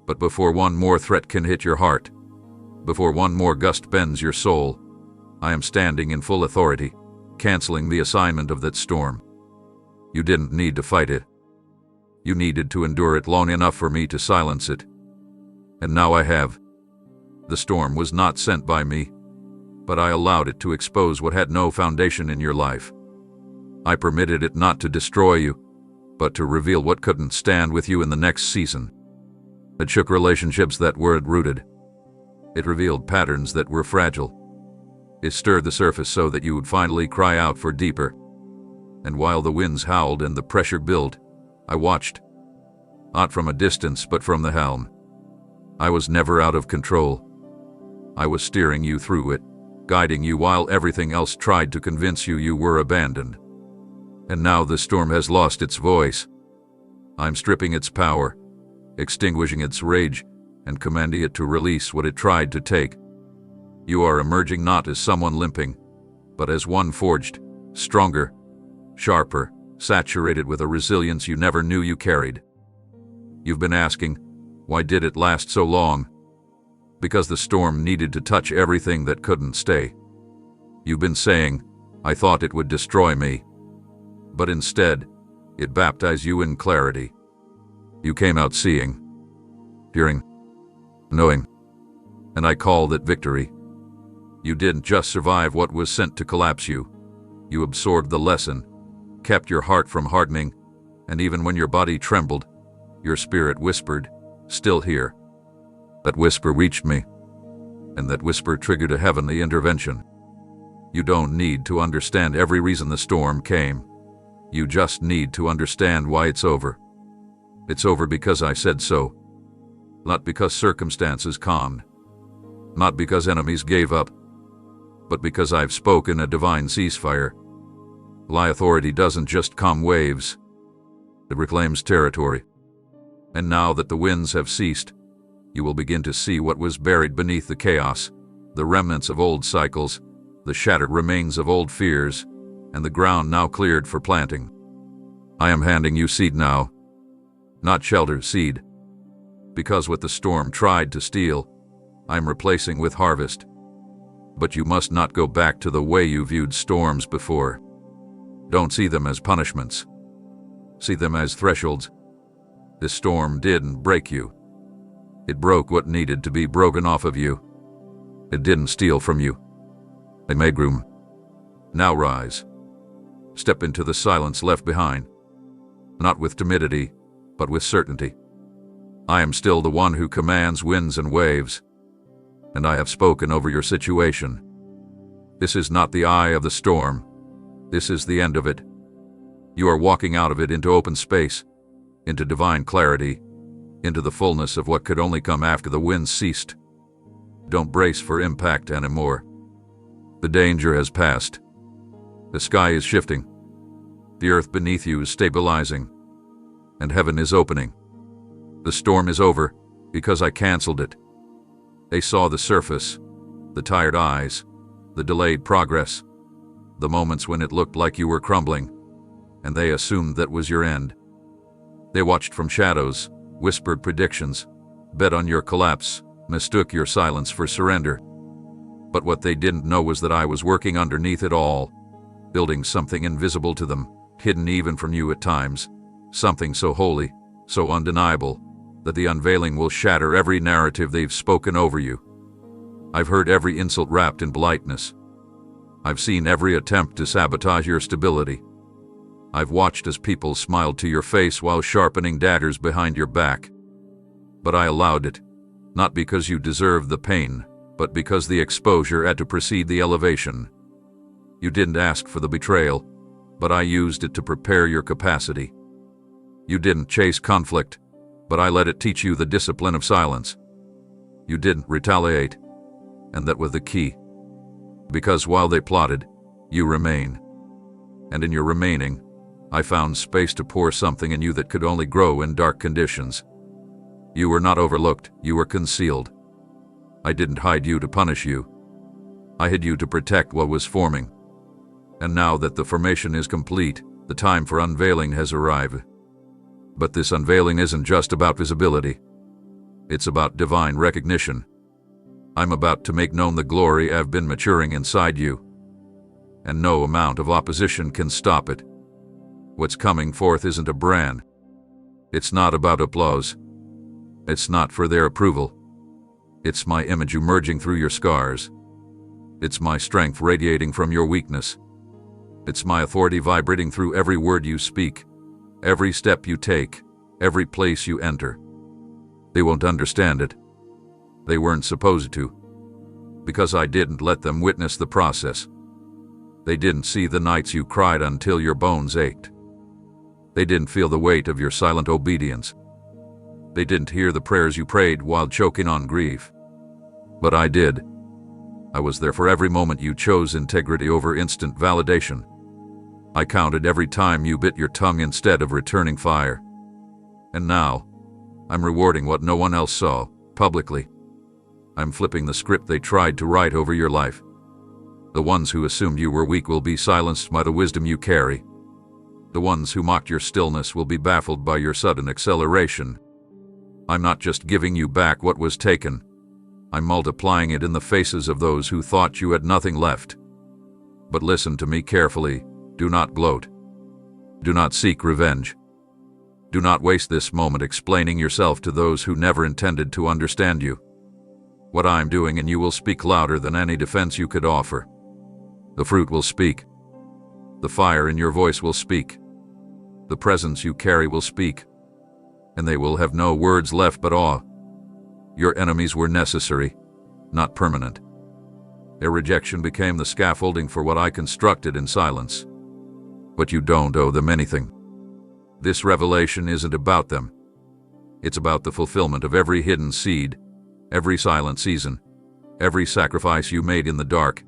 But before one more threat can hit your heart, before one more gust bends your soul, I am standing in full authority, canceling the assignment of that storm. You didn't need to fight it. You needed to endure it long enough for me to silence it. And now I have. The storm was not sent by me, but I allowed it to expose what had no foundation in your life. I permitted it not to destroy you, but to reveal what couldn't stand with you in the next season. It shook relationships that weren't rooted. It revealed patterns that were fragile. It stirred the surface so that you would finally cry out for deeper. And while the winds howled and the pressure built, I watched. Not from a distance, but from the helm. I was never out of control. I was steering you through it, guiding you while everything else tried to convince you you were abandoned. And now the storm has lost its voice. I'm stripping its power, extinguishing its rage, and commanding it to release what it tried to take. You are emerging not as someone limping, but as one forged, stronger, sharper, saturated with a resilience you never knew you carried. You've been asking, why did it last so long? Because the storm needed to touch everything that couldn't stay. You've been saying, I thought it would destroy me. But instead, it baptized you in clarity. You came out seeing, hearing, knowing, and I call that victory. You didn't just survive what was sent to collapse you. You absorbed the lesson, kept your heart from hardening, and even when your body trembled, your spirit whispered, still here. That whisper reached me, and that whisper triggered a heavenly intervention. You don't need to understand every reason the storm came. You just need to understand why it's over. It's over because I said so. Not because circumstances calmed. Not because enemies gave up. But because I've spoken a divine ceasefire. My authority doesn't just calm waves. It reclaims territory. And now that the winds have ceased, you will begin to see what was buried beneath the chaos, the remnants of old cycles, the shattered remains of old fears, and the ground now cleared for planting. I am handing you seed now. Not shelter, seed. Because what the storm tried to steal, I'm replacing with harvest. But you must not go back to the way you viewed storms before. Don't see them as punishments. See them as thresholds. This storm didn't break you. It broke what needed to be broken off of you. It didn't steal from you. It made room. Now rise. Step into the silence left behind. Not with timidity, but with certainty. I am still the one who commands winds and waves, and I have spoken over your situation. This is not the eye of the storm. This is the end of it. You are walking out of it into open space, into divine clarity, into the fullness of what could only come after the winds ceased. Don't brace for impact anymore. The danger has passed. The sky is shifting. The earth beneath you is stabilizing, and heaven is opening. The storm is over because I canceled it. They saw the surface, the tired eyes, the delayed progress, the moments when it looked like you were crumbling, and they assumed that was your end. They watched from shadows, whispered predictions, bet on your collapse, mistook your silence for surrender. But what they didn't know was that I was working underneath it all, building something invisible to them, hidden even from you at times, something so holy, so undeniable, that the unveiling will shatter every narrative they've spoken over you. I've heard every insult wrapped in politeness. I've seen every attempt to sabotage your stability. I've watched as people smiled to your face while sharpening daggers behind your back. But I allowed it, not because you deserved the pain, but because the exposure had to precede the elevation. You didn't ask for the betrayal, but I used it to prepare your capacity. You didn't chase conflict, but I let it teach you the discipline of silence. You didn't retaliate, and that was the key. Because while they plotted, you remain. And in your remaining, I found space to pour something in you that could only grow in dark conditions. You were not overlooked, you were concealed. I didn't hide you to punish you. I hid you to protect what was forming. And now that the formation is complete, the time for unveiling has arrived. But this unveiling isn't just about visibility. It's about divine recognition. I'm about to make known the glory I've been maturing inside you. And no amount of opposition can stop it. What's coming forth isn't a brand. It's not about applause. It's not for their approval. It's my image emerging through your scars. It's my strength radiating from your weakness. It's my authority vibrating through every word you speak, every step you take, every place you enter. They won't understand it. They weren't supposed to. Because I didn't let them witness the process. They didn't see the nights you cried until your bones ached. They didn't feel the weight of your silent obedience. They didn't hear the prayers you prayed while choking on grief. But I did. I was there for every moment you chose integrity over instant validation. I counted every time you bit your tongue instead of returning fire. And now, I'm rewarding what no one else saw, publicly. I'm flipping the script they tried to write over your life. The ones who assumed you were weak will be silenced by the wisdom you carry. The ones who mocked your stillness will be baffled by your sudden acceleration. I'm not just giving you back what was taken. I'm multiplying it in the faces of those who thought you had nothing left. But listen to me carefully. Do not gloat. Do not seek revenge. Do not waste this moment explaining yourself to those who never intended to understand you. What I'm doing in you will speak louder than any defense you could offer. The fruit will speak. The fire in your voice will speak. The presence you carry will speak. And they will have no words left but awe. Your enemies were necessary, not permanent. Their rejection became the scaffolding for what I constructed in silence. But you don't owe them anything. This revelation isn't about them. It's about the fulfillment of every hidden seed, every silent season, every sacrifice you made in the dark.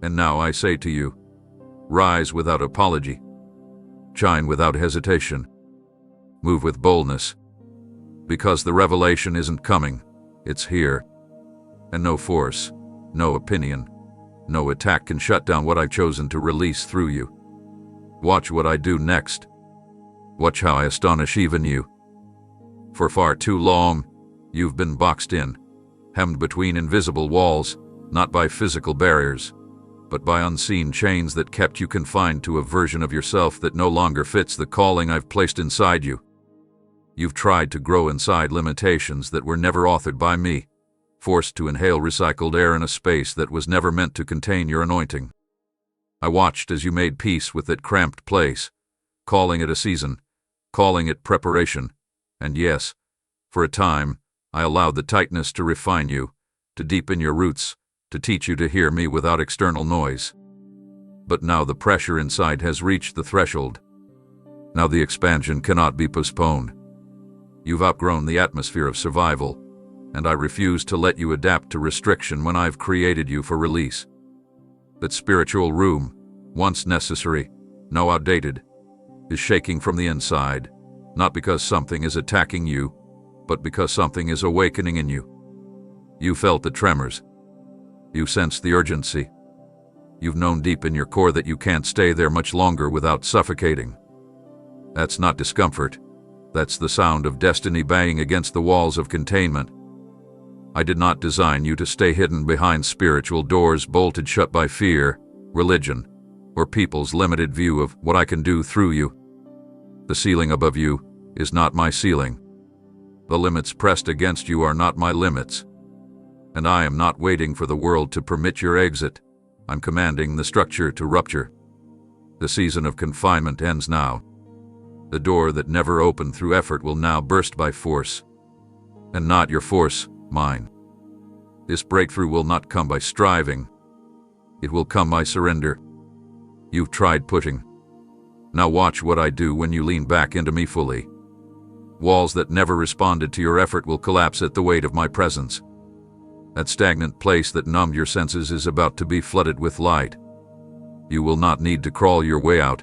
And now I say to you, rise without apology, shine without hesitation, move with boldness, because the revelation isn't coming, it's here. And no force, no opinion, no attack can shut down what I've chosen to release through you. Watch what I do next. Watch how I astonish even you. For far too long, you've been boxed in, hemmed between invisible walls, not by physical barriers, but by unseen chains that kept you confined to a version of yourself that no longer fits the calling I've placed inside you. You've tried to grow inside limitations that were never authored by me, forced to inhale recycled air in a space that was never meant to contain your anointing. I watched as you made peace with that cramped place, calling it a season, calling it preparation, and yes, for a time, I allowed the tightness to refine you, to deepen your roots, to teach you to hear me without external noise. But now the pressure inside has reached the threshold. Now the expansion cannot be postponed. You've outgrown the atmosphere of survival, and I refuse to let you adapt to restriction when I've created you for release. That spiritual room, once necessary, now outdated, is shaking from the inside, not because something is attacking you, but because something is awakening in you. You felt the tremors. You sensed the urgency. You've known deep in your core that you can't stay there much longer without suffocating. That's not discomfort. That's the sound of destiny banging against the walls of containment. I did not design you to stay hidden behind spiritual doors bolted shut by fear, religion, or people's limited view of what I can do through you. The ceiling above you is not my ceiling. The limits pressed against you are not my limits. And I am not waiting for the world to permit your exit. I'm commanding the structure to rupture. The season of confinement ends now. The door that never opened through effort will now burst by force. And not your force, mine. This breakthrough will not come by striving. It will come by surrender. You've tried pushing. Now watch what I do when you lean back into me fully. Walls that never responded to your effort will collapse at the weight of my presence. That stagnant place that numbed your senses is about to be flooded with light. You will not need to crawl your way out.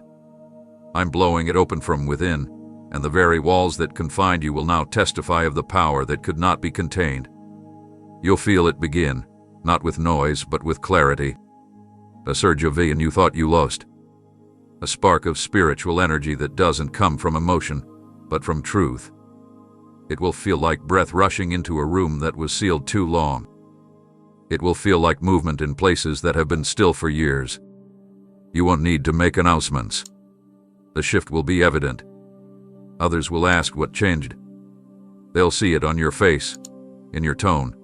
I'm blowing it open from within, and the very walls that confined you will now testify of the power that could not be contained. You'll feel it begin, not with noise but with clarity. A surge of vision you thought you lost. A spark of spiritual energy that doesn't come from emotion, but from truth. It will feel like breath rushing into a room that was sealed too long. It will feel like movement in places that have been still for years. You won't need to make announcements. The shift will be evident. Others will ask what changed. They'll see it on your face, in your tone,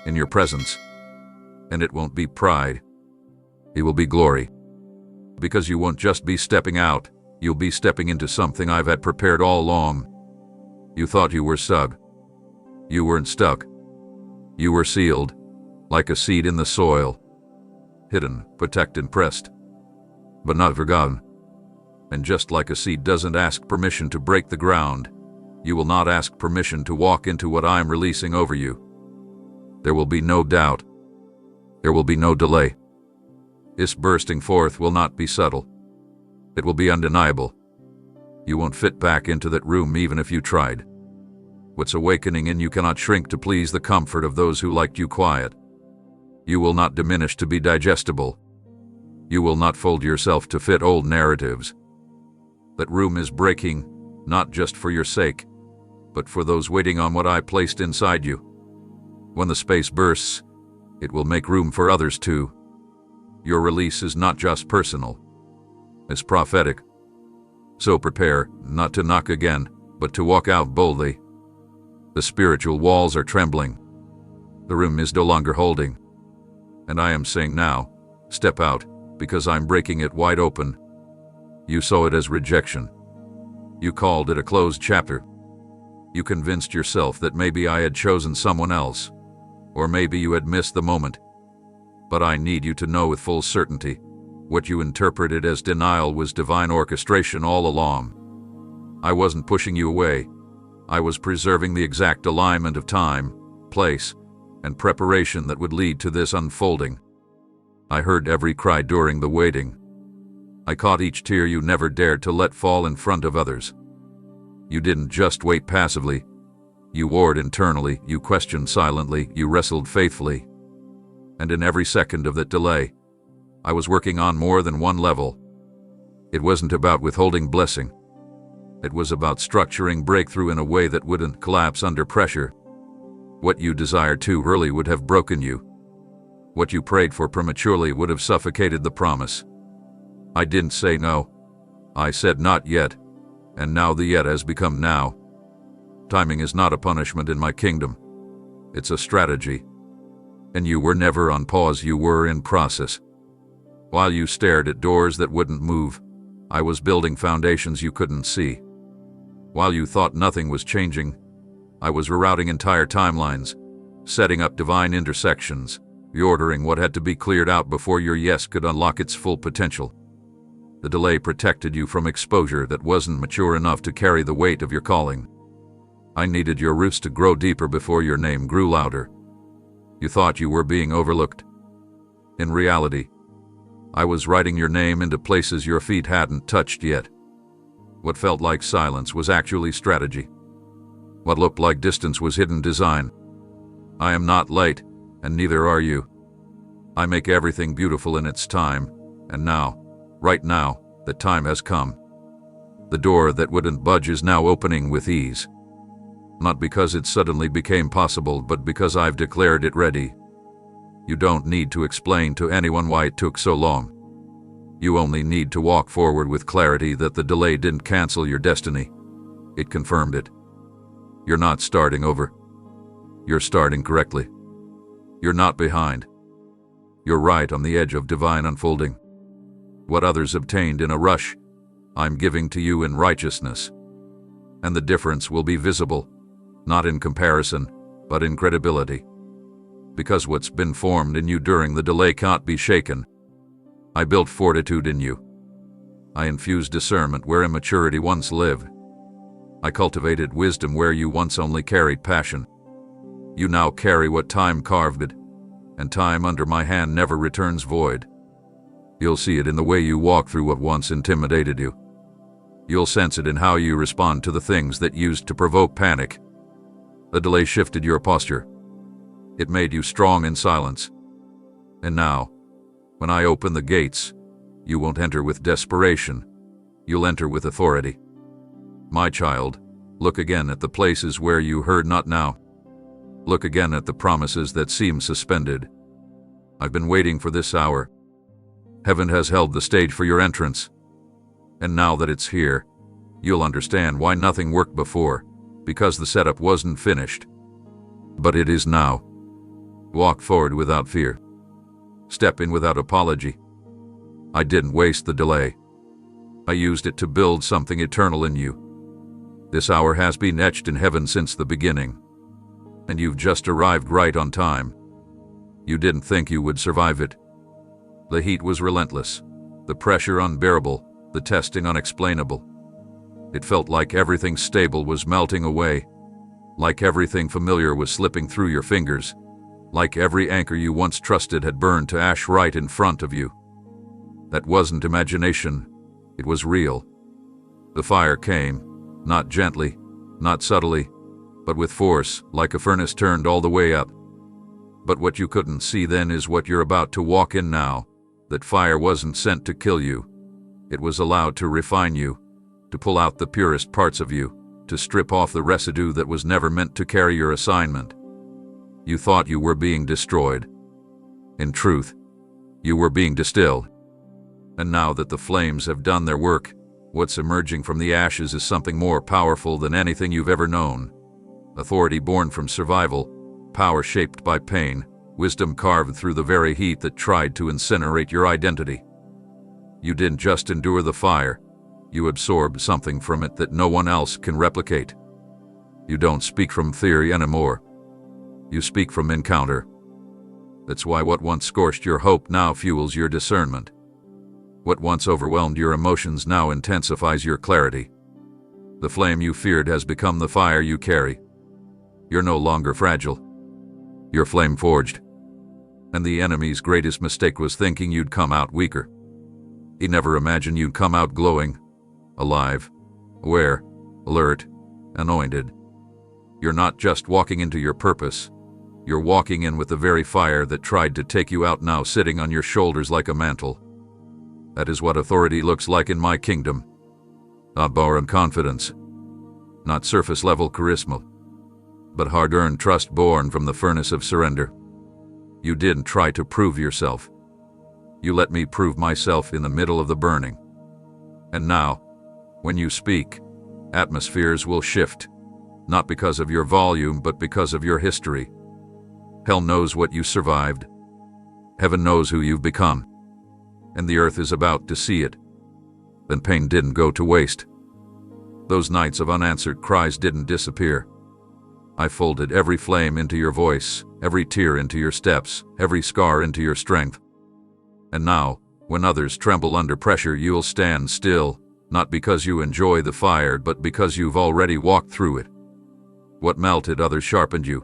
in your presence. And it won't be pride. It will be glory. Because you won't just be stepping out, you'll be stepping into something I've had prepared all along. You thought you were stuck. You weren't stuck. You were sealed, like a seed in the soil. Hidden, protected, pressed, but not forgotten. And just like a seed doesn't ask permission to break the ground, you will not ask permission to walk into what I am releasing over you. There will be no doubt. There will be no delay. This bursting forth will not be subtle. It will be undeniable. You won't fit back into that room even if you tried. What's awakening in you cannot shrink to please the comfort of those who liked you quiet. You will not diminish to be digestible. You will not fold yourself to fit old narratives. That room is breaking, not just for your sake, but for those waiting on what I placed inside you. When the space bursts, it will make room for others too. Your release is not just personal. It's prophetic. So prepare, not to knock again, but to walk out boldly. The spiritual walls are trembling. The room is no longer holding. And I am saying now, step out, because I'm breaking it wide open. You saw it as rejection. You called it a closed chapter. You convinced yourself that maybe I had chosen someone else, or maybe you had missed the moment. But I need you to know with full certainty, what you interpreted as denial was divine orchestration all along. I wasn't pushing you away. I was preserving the exact alignment of time, place, and preparation that would lead to this unfolding. I heard every cry during the waiting. I caught each tear you never dared to let fall in front of others. You didn't just wait passively. You warred internally, you questioned silently, you wrestled faithfully. And in every second of that delay, I was working on more than one level. It wasn't about withholding blessing. It was about structuring breakthrough in a way that wouldn't collapse under pressure. What you desired too early would have broken you. What you prayed for prematurely would have suffocated the promise. I didn't say no. I said not yet, and now the yet has become now. Timing is not a punishment in my kingdom. It's a strategy. And you were never on pause, you were in process. While you stared at doors that wouldn't move, I was building foundations you couldn't see. While you thought nothing was changing, I was rerouting entire timelines, setting up divine intersections, reordering what had to be cleared out before your yes could unlock its full potential. The delay protected you from exposure that wasn't mature enough to carry the weight of your calling. I needed your roots to grow deeper before your name grew louder. You thought you were being overlooked. In reality, I was writing your name into places your feet hadn't touched yet. What felt like silence was actually strategy. What looked like distance was hidden design. I am not late, and neither are you. I make everything beautiful in its time, and now, right now, the time has come. The door that wouldn't budge is now opening with ease. Not because it suddenly became possible, but because I've declared it ready. You don't need to explain to anyone why it took so long. You only need to walk forward with clarity that the delay didn't cancel your destiny. It confirmed it. You're not starting over. You're starting correctly. You're not behind. You're right on the edge of divine unfolding. What others obtained in a rush, I'm giving to you in righteousness. And the difference will be visible, not in comparison, but in credibility. Because what's been formed in you during the delay can't be shaken. I built fortitude in you. I infused discernment where immaturity once lived. I cultivated wisdom where you once only carried passion. You now carry what time carved it, and time under my hand never returns void. You'll see it in the way you walk through what once intimidated you. You'll sense it in how you respond to the things that used to provoke panic. The delay shifted your posture. It made you strong in silence. And now, when I open the gates, you won't enter with desperation. You'll enter with authority. My child, look again at the places where you heard not now. Look again at the promises that seem suspended. I've been waiting for this hour. Heaven has held the stage for your entrance. And now that it's here, you'll understand why nothing worked before, because the setup wasn't finished. But it is now. Walk forward without fear. Step in without apology. I didn't waste the delay. I used it to build something eternal in you. This hour has been etched in heaven since the beginning. And you've just arrived right on time. You didn't think you would survive it. The heat was relentless, the pressure unbearable, the testing unexplainable. It felt like everything stable was melting away, like everything familiar was slipping through your fingers, like every anchor you once trusted had burned to ash right in front of you. That wasn't imagination, it was real. The fire came, not gently, not subtly, but with force, like a furnace turned all the way up. But what you couldn't see then is what you're about to walk in now. That fire wasn't sent to kill you. It was allowed to refine you, to pull out the purest parts of you, to strip off the residue that was never meant to carry your assignment. You thought you were being destroyed. In truth, you were being distilled. And now that the flames have done their work, what's emerging from the ashes is something more powerful than anything you've ever known. Authority born from survival, power shaped by pain, wisdom carved through the very heat that tried to incinerate your identity. You didn't just endure the fire, you absorbed something from it that no one else can replicate. You don't speak from theory anymore. You speak from encounter. That's why what once scorched your hope now fuels your discernment. What once overwhelmed your emotions now intensifies your clarity. The flame you feared has become the fire you carry. You're no longer fragile. You're flame-forged. And the enemy's greatest mistake was thinking you'd come out weaker. He never imagined you'd come out glowing, alive, aware, alert, anointed. You're not just walking into your purpose. You're walking in with the very fire that tried to take you out now sitting on your shoulders like a mantle. That is what authority looks like in my kingdom. Not borrowed confidence, not surface-level charisma, but hard-earned trust born from the furnace of surrender. You didn't try to prove yourself. You let me prove myself in the middle of the burning. And now, when you speak, atmospheres will shift, not because of your volume, but because of your history. Hell knows what you survived. Heaven knows who you've become. And the earth is about to see it. Then pain didn't go to waste. Those nights of unanswered cries didn't disappear. I folded every flame into your voice, every tear into your steps, every scar into your strength. And now, when others tremble under pressure, you'll stand still, not because you enjoy the fire, but because you've already walked through it. What melted others sharpened you.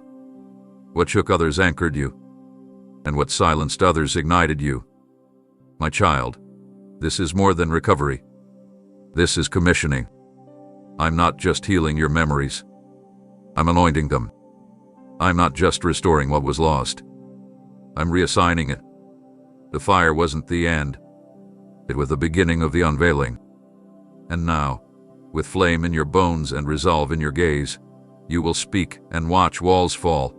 What shook others anchored you. And what silenced others ignited you. My child, this is more than recovery. This is commissioning. I'm not just healing your memories. I'm anointing them. I'm not just restoring what was lost. I'm reassigning it. The fire wasn't the end. It was the beginning of the unveiling. And now, with flame in your bones and resolve in your gaze, you will speak and watch walls fall.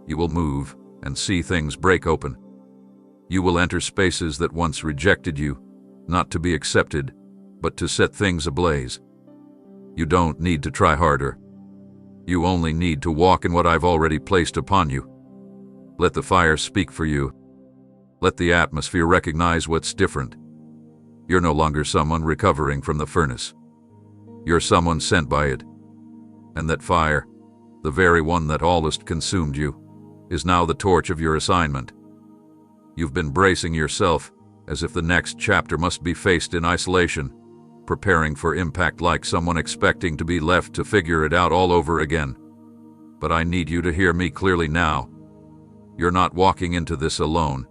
You will move and see things break open. You will enter spaces that once rejected you, not to be accepted, but to set things ablaze. You don't need to try harder. You only need to walk in what I've already placed upon you. Let the fire speak for you. Let the atmosphere recognize what's different. You're no longer someone recovering from the furnace. You're someone sent by it. And that fire, the very one that almost consumed you, is now the torch of your assignment. You've been bracing yourself as if the next chapter must be faced in isolation, preparing for impact like someone expecting to be left to figure it out all over again. But I need you to hear me clearly now. You're not walking into this alone.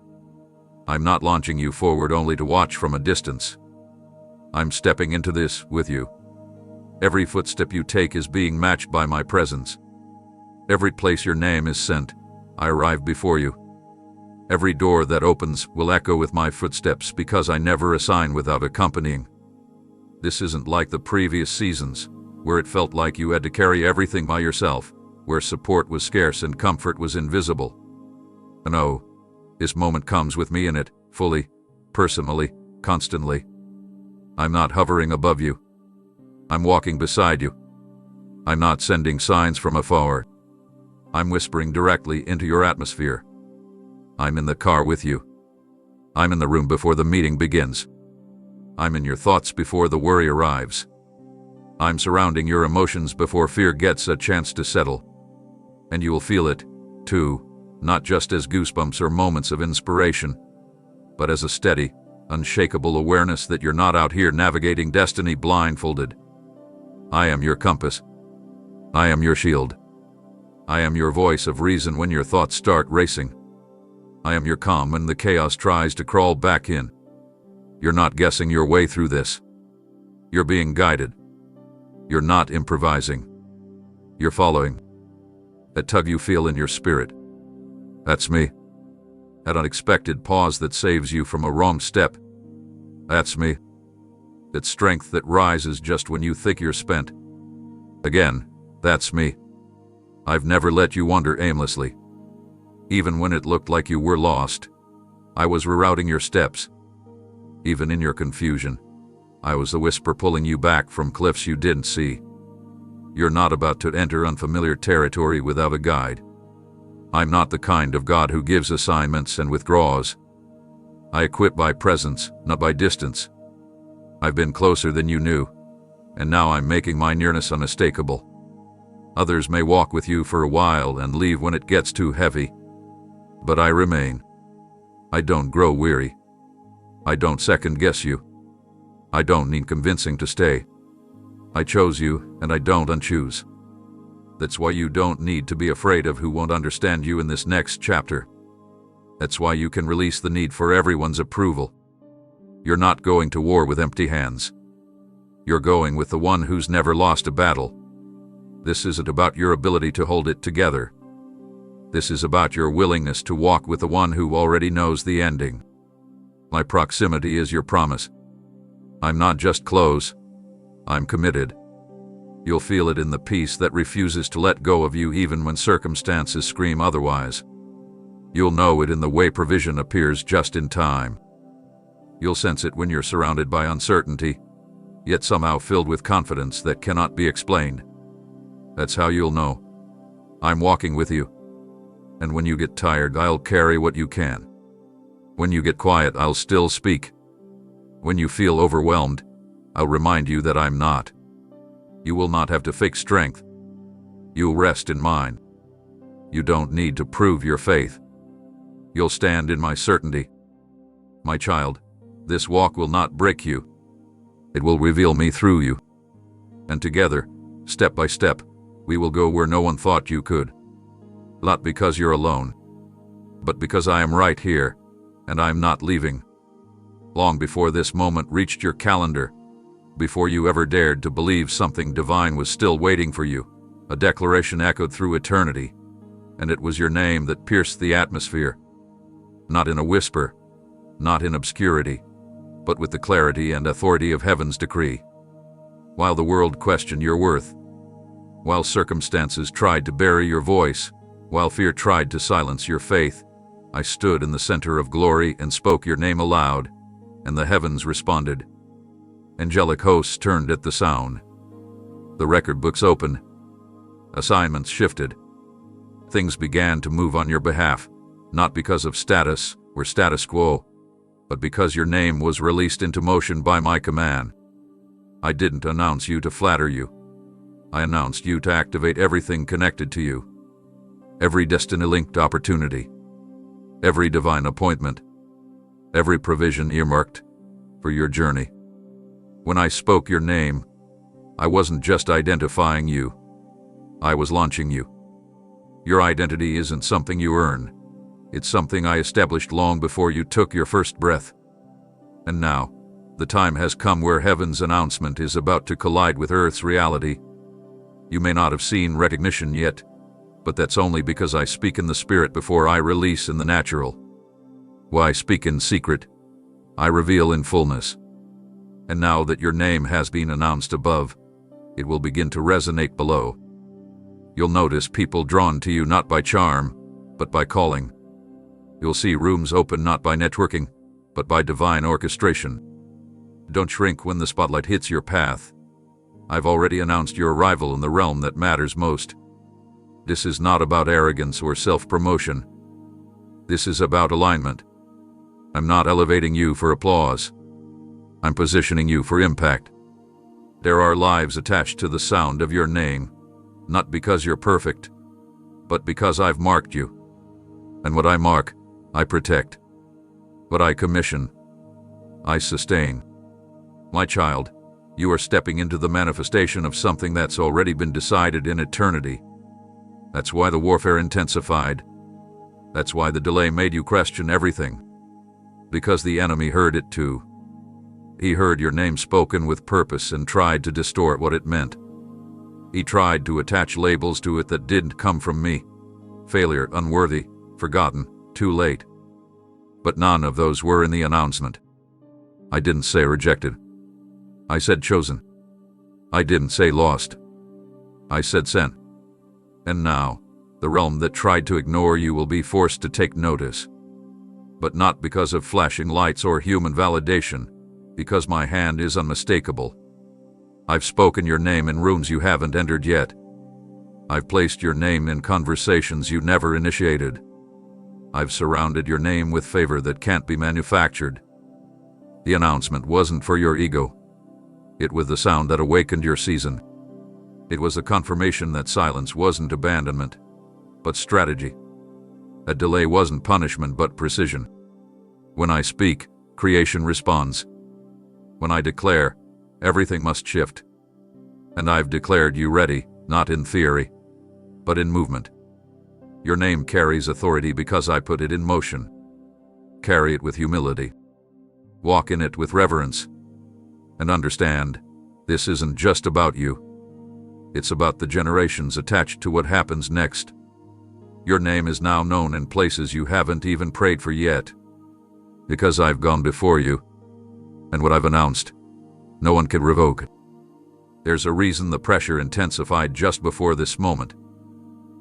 I'm not launching you forward only to watch from a distance. I'm stepping into this with you. Every footstep you take is being matched by my presence. Every place your name is sent, I arrive before you. Every door that opens will echo with my footsteps because I never assign without accompanying. This isn't like the previous seasons, where it felt like you had to carry everything by yourself, where support was scarce and comfort was invisible. No, this moment comes with me in it, fully, personally, constantly. I'm not hovering above you. I'm walking beside you. I'm not sending signs from afar. I'm whispering directly into your atmosphere. I'm in the car with you. I'm in the room before the meeting begins. I'm in your thoughts before the worry arrives. I'm surrounding your emotions before fear gets a chance to settle. And you will feel it, too, not just as goosebumps or moments of inspiration, but as a steady, unshakable awareness that you're not out here navigating destiny blindfolded. I am your compass. I am your shield. I am your voice of reason when your thoughts start racing. I am your calm when the chaos tries to crawl back in. You're not guessing your way through this. You're being guided. You're not improvising. You're following. That tug you feel in your spirit. That's me. That unexpected pause that saves you from a wrong step. That's me. That strength that rises just when you think you're spent. Again, that's me. I've never let you wander aimlessly. Even when it looked like you were lost, I was rerouting your steps. Even in your confusion, I was the whisper pulling you back from cliffs you didn't see. You're not about to enter unfamiliar territory without a guide. I'm not the kind of God who gives assignments and withdraws. I equip by presence, not by distance. I've been closer than you knew, and now I'm making my nearness unmistakable. Others may walk with you for a while and leave when it gets too heavy. But I remain. I don't grow weary. I don't second-guess you. I don't need convincing to stay. I chose you, and I don't unchoose. That's why you don't need to be afraid of who won't understand you in this next chapter. That's why you can release the need for everyone's approval. You're not going to war with empty hands. You're going with the one who's never lost a battle. This isn't about your ability to hold it together. This is about your willingness to walk with the one who already knows the ending. My proximity is your promise. I'm not just close. I'm committed. You'll feel it in the peace that refuses to let go of you even when circumstances scream otherwise. You'll know it in the way provision appears just in time. You'll sense it when you're surrounded by uncertainty, yet somehow filled with confidence that cannot be explained. That's how you'll know. I'm walking with you. And when you get tired, I'll carry what you can. When you get quiet, I'll still speak. When you feel overwhelmed, I'll remind you that I'm not. You will not have to fake strength. You'll rest in mine. You don't need to prove your faith. You'll stand in my certainty. My child, this walk will not break you. It will reveal me through you. And together, step by step, we will go where no one thought you could. Not because you're alone, but because I am right here, and I'm not leaving. Long before this moment reached your calendar, before you ever dared to believe something divine was still waiting for you, a declaration echoed through eternity, and it was your name that pierced the atmosphere. Not in a whisper, not in obscurity, but with the clarity and authority of heaven's decree. While the world questioned your worth, while circumstances tried to bury your voice, while fear tried to silence your faith, I stood in the center of glory and spoke your name aloud, and the heavens responded. Angelic hosts turned at the sound. The record books opened. Assignments shifted. Things began to move on your behalf, not because of status or status quo, but because your name was released into motion by my command. I didn't announce you to flatter you. I announced you to activate everything connected to you. Every destiny-linked opportunity. Every divine appointment. Every provision earmarked for your journey. When I spoke your name, I wasn't just identifying you. I was launching you. Your identity isn't something you earn. It's something I established long before you took your first breath. And now, the time has come where heaven's announcement is about to collide with earth's reality. You may not have seen recognition yet, but that's only because I speak in the spirit before I release in the natural. Why speak in secret? I reveal in fullness. And now that your name has been announced above, it will begin to resonate below. You'll notice people drawn to you not by charm, but by calling. You'll see rooms open not by networking, but by divine orchestration. Don't shrink when the spotlight hits your path. I've already announced your arrival in the realm that matters most. This is not about arrogance or self-promotion. This is about alignment. I'm not elevating you for applause. I'm positioning you for impact. There are lives attached to the sound of your name, not because you're perfect, but because I've marked you. And what I mark, I protect. What I commission, I sustain. My child, you are stepping into the manifestation of something that's already been decided in eternity. That's why the warfare intensified. That's why the delay made you question everything. Because the enemy heard it too. He heard your name spoken with purpose and tried to distort what it meant. He tried to attach labels to it that didn't come from me. Failure, unworthy, forgotten, too late. But none of those were in the announcement. I didn't say rejected. I said chosen. I didn't say lost. I said sent. And now, the realm that tried to ignore you will be forced to take notice. But not because of flashing lights or human validation, because my hand is unmistakable. I've spoken your name in rooms you haven't entered yet. I've placed your name in conversations you never initiated. I've surrounded your name with favor that can't be manufactured. The announcement wasn't for your ego. It was the sound that awakened your season. It was a confirmation that silence wasn't abandonment, but strategy. A delay wasn't punishment, but precision. When I speak, creation responds. When I declare, everything must shift. And I've declared you ready, not in theory, but in movement. Your name carries authority because I put it in motion. Carry it with humility. Walk in it with reverence. And understand, this isn't just about you. It's about the generations attached to what happens next. Your name is now known in places you haven't even prayed for yet. Because I've gone before you. And what I've announced, no one can revoke. There's a reason the pressure intensified just before this moment.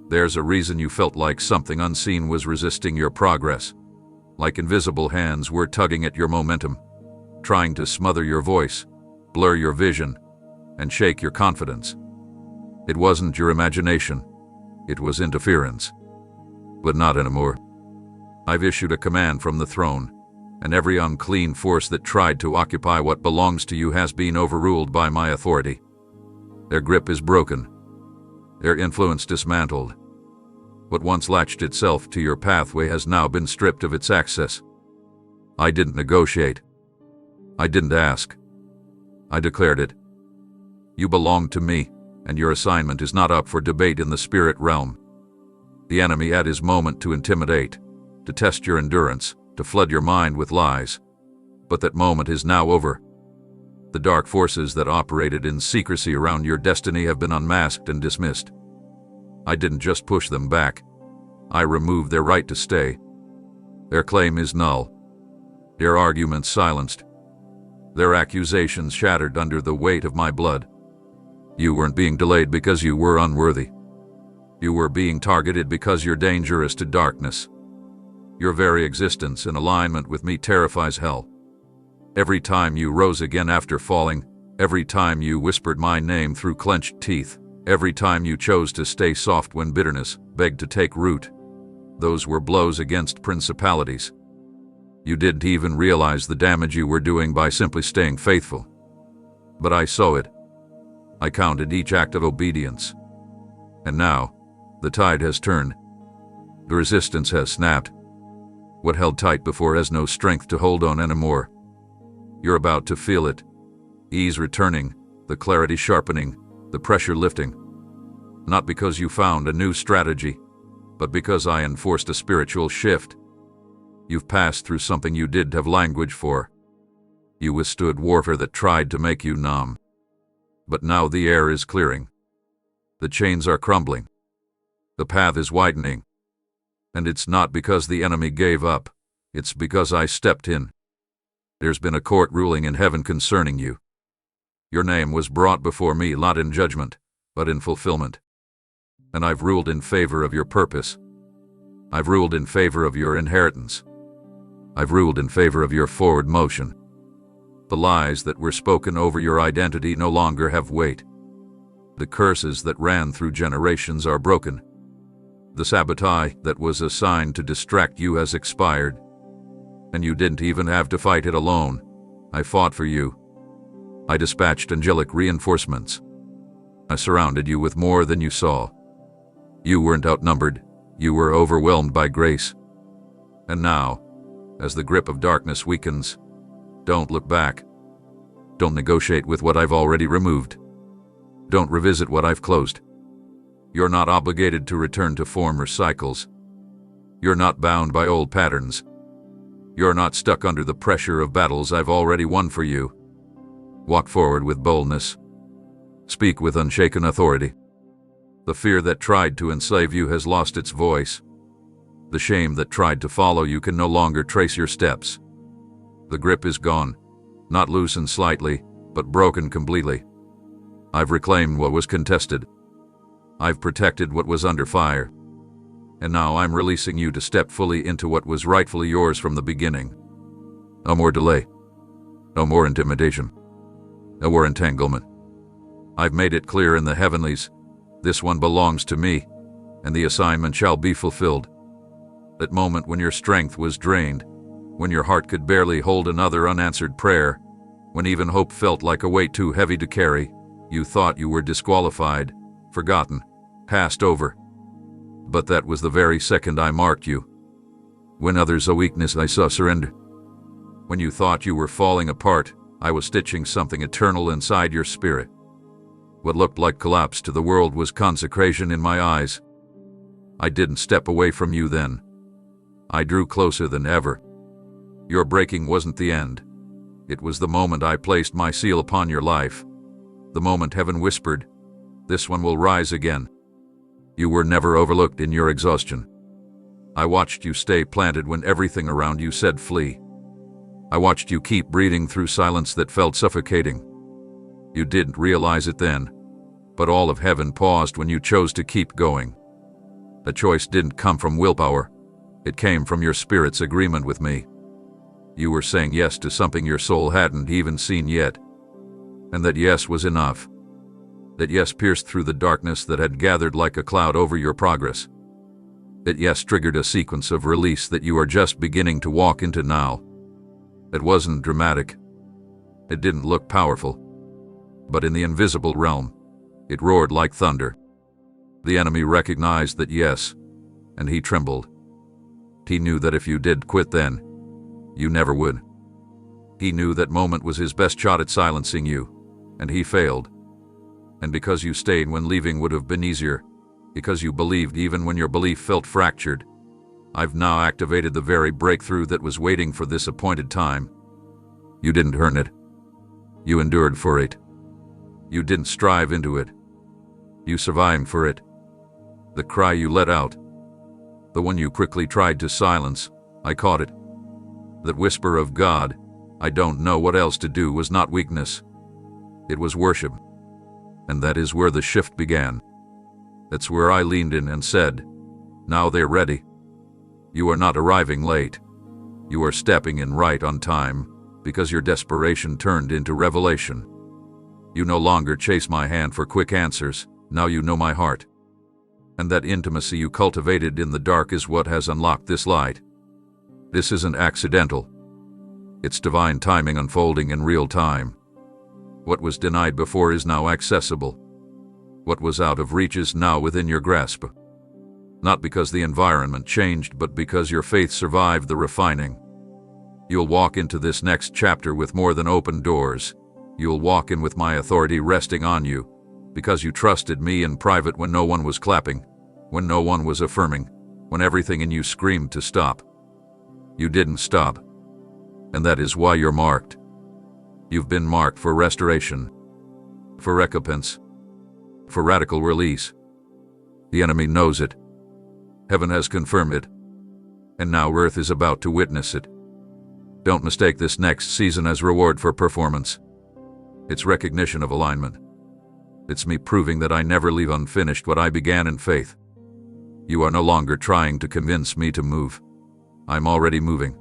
There's a reason you felt like something unseen was resisting your progress. Like invisible hands were tugging at your momentum, trying to smother your voice, blur your vision, and shake your confidence. It wasn't your imagination. It was interference. But not anymore. I've issued a command from the throne, and every unclean force that tried to occupy what belongs to you has been overruled by my authority. Their grip is broken. Their influence dismantled. What once latched itself to your pathway has now been stripped of its access. I didn't negotiate. I didn't ask. I declared it. You belong to me, and your assignment is not up for debate in the spirit realm. The enemy had his moment to intimidate, to test your endurance, to flood your mind with lies. But that moment is now over. The dark forces that operated in secrecy around your destiny have been unmasked and dismissed. I didn't just push them back. I removed their right to stay. Their claim is null. Their arguments silenced. Their accusations shattered under the weight of my blood. You weren't being delayed because you were unworthy. You were being targeted because you're dangerous to darkness. Your very existence in alignment with me terrifies hell. Every time you rose again after falling, every time you whispered my name through clenched teeth, every time you chose to stay soft when bitterness begged to take root, those were blows against principalities. You didn't even realize the damage you were doing by simply staying faithful. But I saw it. I counted each act of obedience. And now, the tide has turned. The resistance has snapped. What held tight before has no strength to hold on anymore. You're about to feel it. Ease returning, the clarity sharpening, the pressure lifting. Not because you found a new strategy, but because I enforced a spiritual shift. You've passed through something you didn't have language for. You withstood warfare that tried to make you numb. But now the air is clearing. The chains are crumbling. The path is widening. And it's not because the enemy gave up. It's because I stepped in. There's been a court ruling in heaven concerning you. Your name was brought before me not in judgment, but in fulfillment. And I've ruled in favor of your purpose. I've ruled in favor of your inheritance. I've ruled in favor of your forward motion. The lies that were spoken over your identity no longer have weight. The curses that ran through generations are broken. The sabotage that was assigned to distract you has expired. And you didn't even have to fight it alone. I fought for you. I dispatched angelic reinforcements. I surrounded you with more than you saw. You weren't outnumbered. You were overwhelmed by grace. And now, as the grip of darkness weakens, don't look back. Don't negotiate with what I've already removed. Don't revisit what I've closed. You're not obligated to return to former cycles. You're not bound by old patterns. You're not stuck under the pressure of battles I've already won for you. Walk forward with boldness. Speak with unshaken authority. The fear that tried to enslave you has lost its voice. The shame that tried to follow you can no longer trace your steps. The grip is gone, not loosened slightly, but broken completely. I've reclaimed what was contested. I've protected what was under fire. And now I'm releasing you to step fully into what was rightfully yours from the beginning. No more delay. No more intimidation. No more entanglement. I've made it clear in the heavenlies, this one belongs to me, and the assignment shall be fulfilled. That moment when your strength was drained, when your heart could barely hold another unanswered prayer, when even hope felt like a weight too heavy to carry, you thought you were disqualified, forgotten, passed over. But that was the very second I marked you. When others saw weakness, I saw surrender. When you thought you were falling apart, I was stitching something eternal inside your spirit. What looked like collapse to the world was consecration in my eyes. I didn't step away from you then. I drew closer than ever. Your breaking wasn't the end. It was the moment I placed my seal upon your life. The moment heaven whispered, "This one will rise again." You were never overlooked in your exhaustion. I watched you stay planted when everything around you said flee. I watched you keep breathing through silence that felt suffocating. You didn't realize it then, but all of heaven paused when you chose to keep going. The choice didn't come from willpower. It came from your spirit's agreement with me. You were saying yes to something your soul hadn't even seen yet. And that yes was enough. That yes pierced through the darkness that had gathered like a cloud over your progress. That yes triggered a sequence of release that you are just beginning to walk into now. It wasn't dramatic. It didn't look powerful. But in the invisible realm, it roared like thunder. The enemy recognized that yes, and he trembled. He knew that if you did quit then, you never would. He knew that moment was his best shot at silencing you, and he failed. And because you stayed when leaving would have been easier, because you believed even when your belief felt fractured, I've now activated the very breakthrough that was waiting for this appointed time. You didn't earn it. You endured for it. You didn't strive into it. You survived for it. The cry you let out, the one you quickly tried to silence, I caught it. That whisper of God, "I don't know what else to do," was not weakness. It was worship. And that is where the shift began. That's where I leaned in and said, "Now they're ready." You are not arriving late. You are stepping in right on time, because your desperation turned into revelation. You no longer chase my hand for quick answers, now you know my heart. And that intimacy you cultivated in the dark is what has unlocked this light. This isn't accidental. It's divine timing unfolding in real time. What was denied before is now accessible. What was out of reach is now within your grasp. Not because the environment changed, but because your faith survived the refining. You'll walk into this next chapter with more than open doors. You'll walk in with my authority resting on you, because you trusted me in private when no one was clapping, when no one was affirming, when everything in you screamed to stop. You didn't stop. And that is why you're marked. You've been marked for restoration, for recompense, for radical release. The enemy knows it. Heaven has confirmed it. And now earth is about to witness it. Don't mistake this next season as reward for performance. It's recognition of alignment. It's me proving that I never leave unfinished what I began in faith. You are no longer trying to convince me to move. I'm already moving.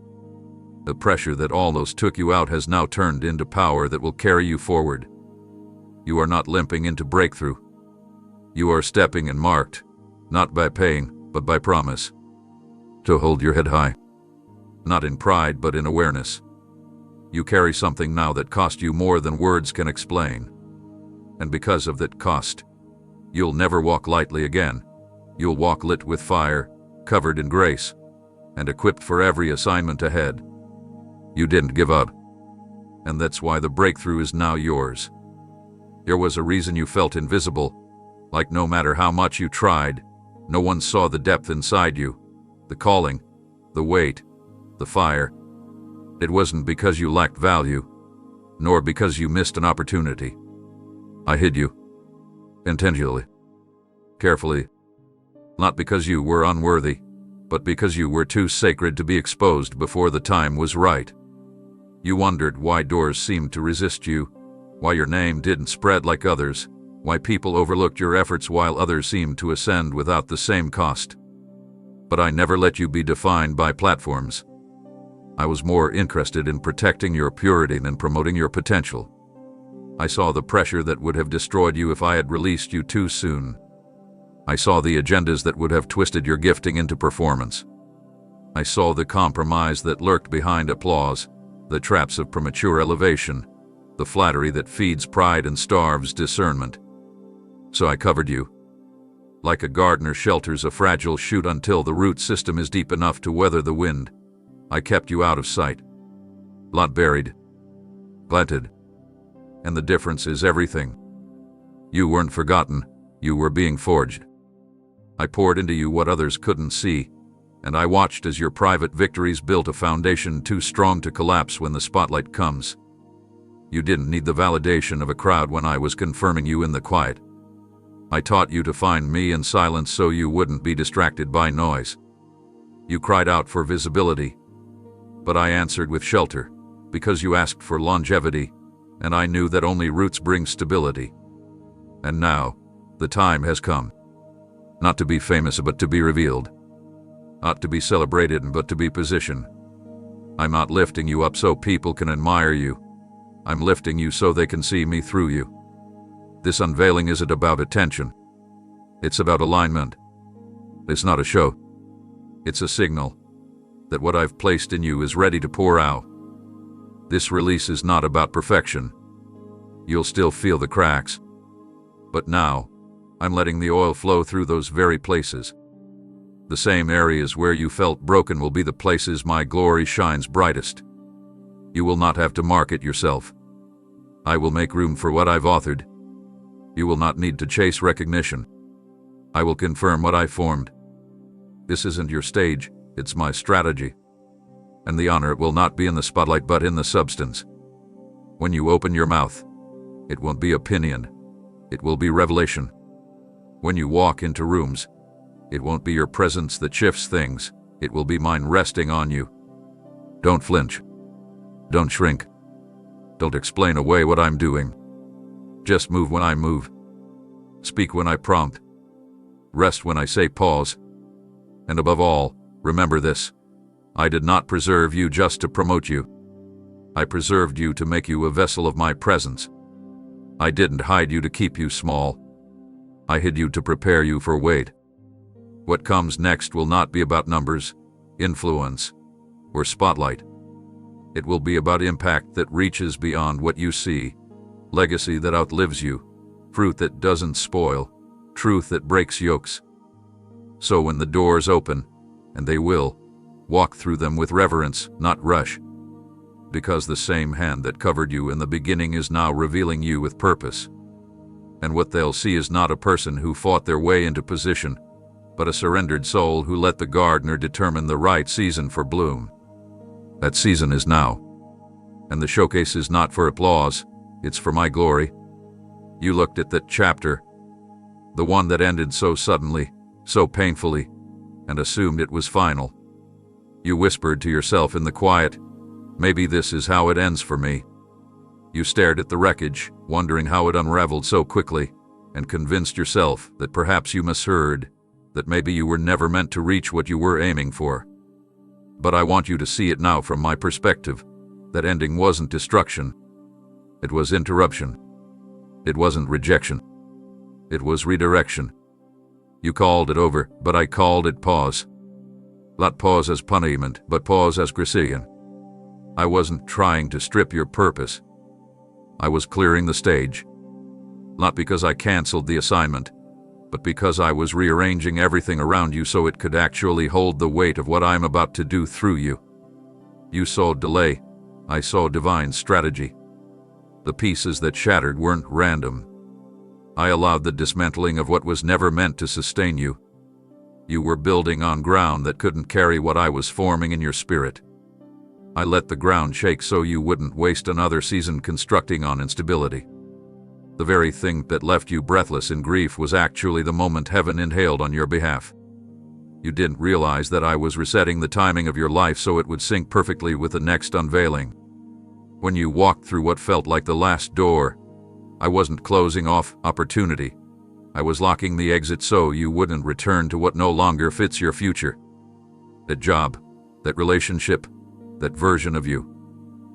The pressure that almost took you out has now turned into power that will carry you forward. You are not limping into breakthrough. You are stepping in marked, not by pain, but by promise. To hold your head high. Not in pride, but in awareness. You carry something now that cost you more than words can explain. And because of that cost, you'll never walk lightly again. You'll walk lit with fire, covered in grace, and equipped for every assignment ahead. You didn't give up. And that's why the breakthrough is now yours. There was a reason you felt invisible, like no matter how much you tried, no one saw the depth inside you, the calling, the weight, the fire. It wasn't because you lacked value, nor because you missed an opportunity. I hid you. Intentionally. Carefully. Not because you were unworthy, but because you were too sacred to be exposed before the time was right. You wondered why doors seemed to resist you, why your name didn't spread like others, why people overlooked your efforts while others seemed to ascend without the same cost. But I never let you be defined by platforms. I was more interested in protecting your purity than promoting your potential. I saw the pressure that would have destroyed you if I had released you too soon. I saw the agendas that would have twisted your gifting into performance. I saw the compromise that lurked behind applause, the traps of premature elevation, the flattery that feeds pride and starves discernment. So I covered you. Like a gardener shelters a fragile shoot until the root system is deep enough to weather the wind, I kept you out of sight. Not buried. Planted. And the difference is everything. You weren't forgotten, you were being forged. I poured into you what others couldn't see, and I watched as your private victories built a foundation too strong to collapse when the spotlight comes. You didn't need the validation of a crowd when I was confirming you in the quiet. I taught you to find me in silence so you wouldn't be distracted by noise. You cried out for visibility, but I answered with shelter, because you asked for longevity, and I knew that only roots bring stability. And now, the time has come. Not to be famous, but to be revealed. Not to be celebrated, but to be positioned. I'm not lifting you up so people can admire you. I'm lifting you so they can see me through you. This unveiling isn't about attention. It's about alignment. It's not a show. It's a signal that what I've placed in you is ready to pour out. This release is not about perfection. You'll still feel the cracks. But now, I'm letting the oil flow through those very places. The same areas where you felt broken will be the places my glory shines brightest. You will not have to market yourself. I will make room for what I've authored. You will not need to chase recognition. I will confirm what I formed. This isn't your stage, it's my strategy. And the honor will not be in the spotlight but in the substance. When you open your mouth, it won't be opinion, it will be revelation. When you walk into rooms, it won't be your presence that shifts things, it will be mine resting on you. Don't flinch. Don't shrink. Don't explain away what I'm doing. Just move when I move. Speak when I prompt. Rest when I say pause. And above all, remember this. I did not preserve you just to promote you. I preserved you to make you a vessel of my presence. I didn't hide you to keep you small. I hid you to prepare you for weight. What comes next will not be about numbers, influence, or spotlight. It will be about impact that reaches beyond what you see, legacy that outlives you, fruit that doesn't spoil, truth that breaks yokes. So when the doors open, and they will, walk through them with reverence, not rush. Because the same hand that covered you in the beginning is now revealing you with purpose. And what they'll see is not a person who fought their way into position, but a surrendered soul who let the gardener determine the right season for bloom. That season is now. And the showcase is not for applause, it's for my glory. You looked at that chapter, the one that ended so suddenly, so painfully, and assumed it was final. You whispered to yourself in the quiet, maybe this is how it ends for me. You stared at the wreckage, wondering how it unraveled so quickly, and convinced yourself that perhaps you misheard, that maybe you were never meant to reach what you were aiming for. But I want you to see it now from my perspective. That ending wasn't destruction. It was interruption. It wasn't rejection. It was redirection. You called it over, but I called it pause. Not pause as punishment, but pause as grace. I wasn't trying to strip your purpose. I was clearing the stage. Not because I canceled the assignment, but because I was rearranging everything around you so it could actually hold the weight of what I'm about to do through you. You saw delay. I saw divine strategy. The pieces that shattered weren't random. I allowed the dismantling of what was never meant to sustain you. You were building on ground that couldn't carry what I was forming in your spirit. I let the ground shake so you wouldn't waste another season constructing on instability. The very thing that left you breathless in grief was actually the moment heaven inhaled on your behalf. You didn't realize that I was resetting the timing of your life so it would sync perfectly with the next unveiling. When you walked through what felt like the last door, I wasn't closing off opportunity. I was locking the exit so you wouldn't return to what no longer fits your future. That job, that relationship, that version of you.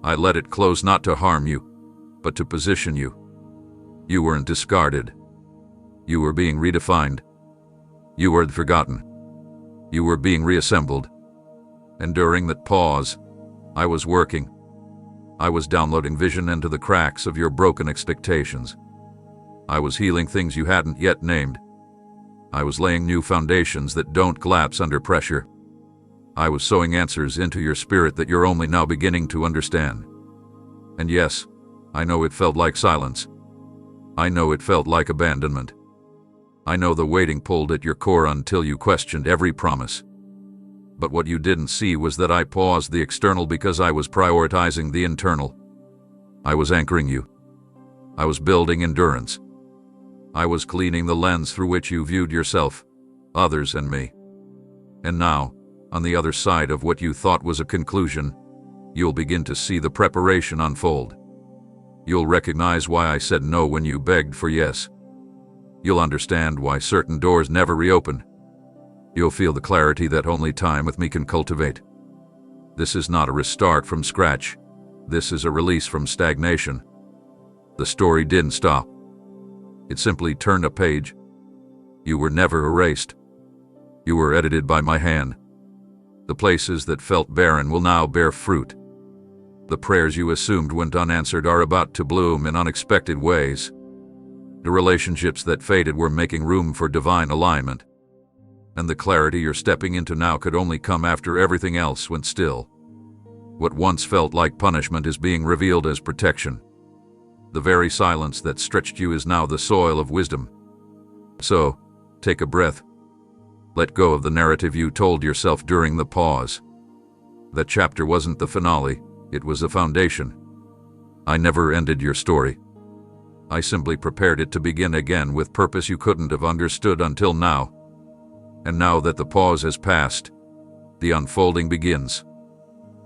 I let it close not to harm you, but to position you. You weren't discarded. You were being redefined. You weren't forgotten. You were being reassembled. And during that pause, I was working. I was downloading vision into the cracks of your broken expectations. I was healing things you hadn't yet named. I was laying new foundations that don't collapse under pressure. I was sowing answers into your spirit that you're only now beginning to understand. And yes, I know it felt like silence. I know it felt like abandonment. I know the waiting pulled at your core until you questioned every promise. But what you didn't see was that I paused the external because I was prioritizing the internal. I was anchoring you. I was building endurance. I was cleaning the lens through which you viewed yourself, others, and me. And now, on the other side of what you thought was a conclusion, you'll begin to see the preparation unfold. You'll recognize why I said no when you begged for yes. You'll understand why certain doors never reopen. You'll feel the clarity that only time with me can cultivate. This is not a restart from scratch. This is a release from stagnation. The story didn't stop. It simply turned a page. You were never erased. You were edited by my hand. The places that felt barren will now bear fruit. The prayers you assumed went unanswered are about to bloom in unexpected ways. The relationships that faded were making room for divine alignment. And the clarity you're stepping into now could only come after everything else went still. What once felt like punishment is being revealed as protection. The very silence that stretched you is now the soil of wisdom. So, take a breath. Let go of the narrative you told yourself during the pause. That chapter wasn't the finale, it was the foundation. I never ended your story. I simply prepared it to begin again with purpose you couldn't have understood until now. And now that the pause has passed, the unfolding begins.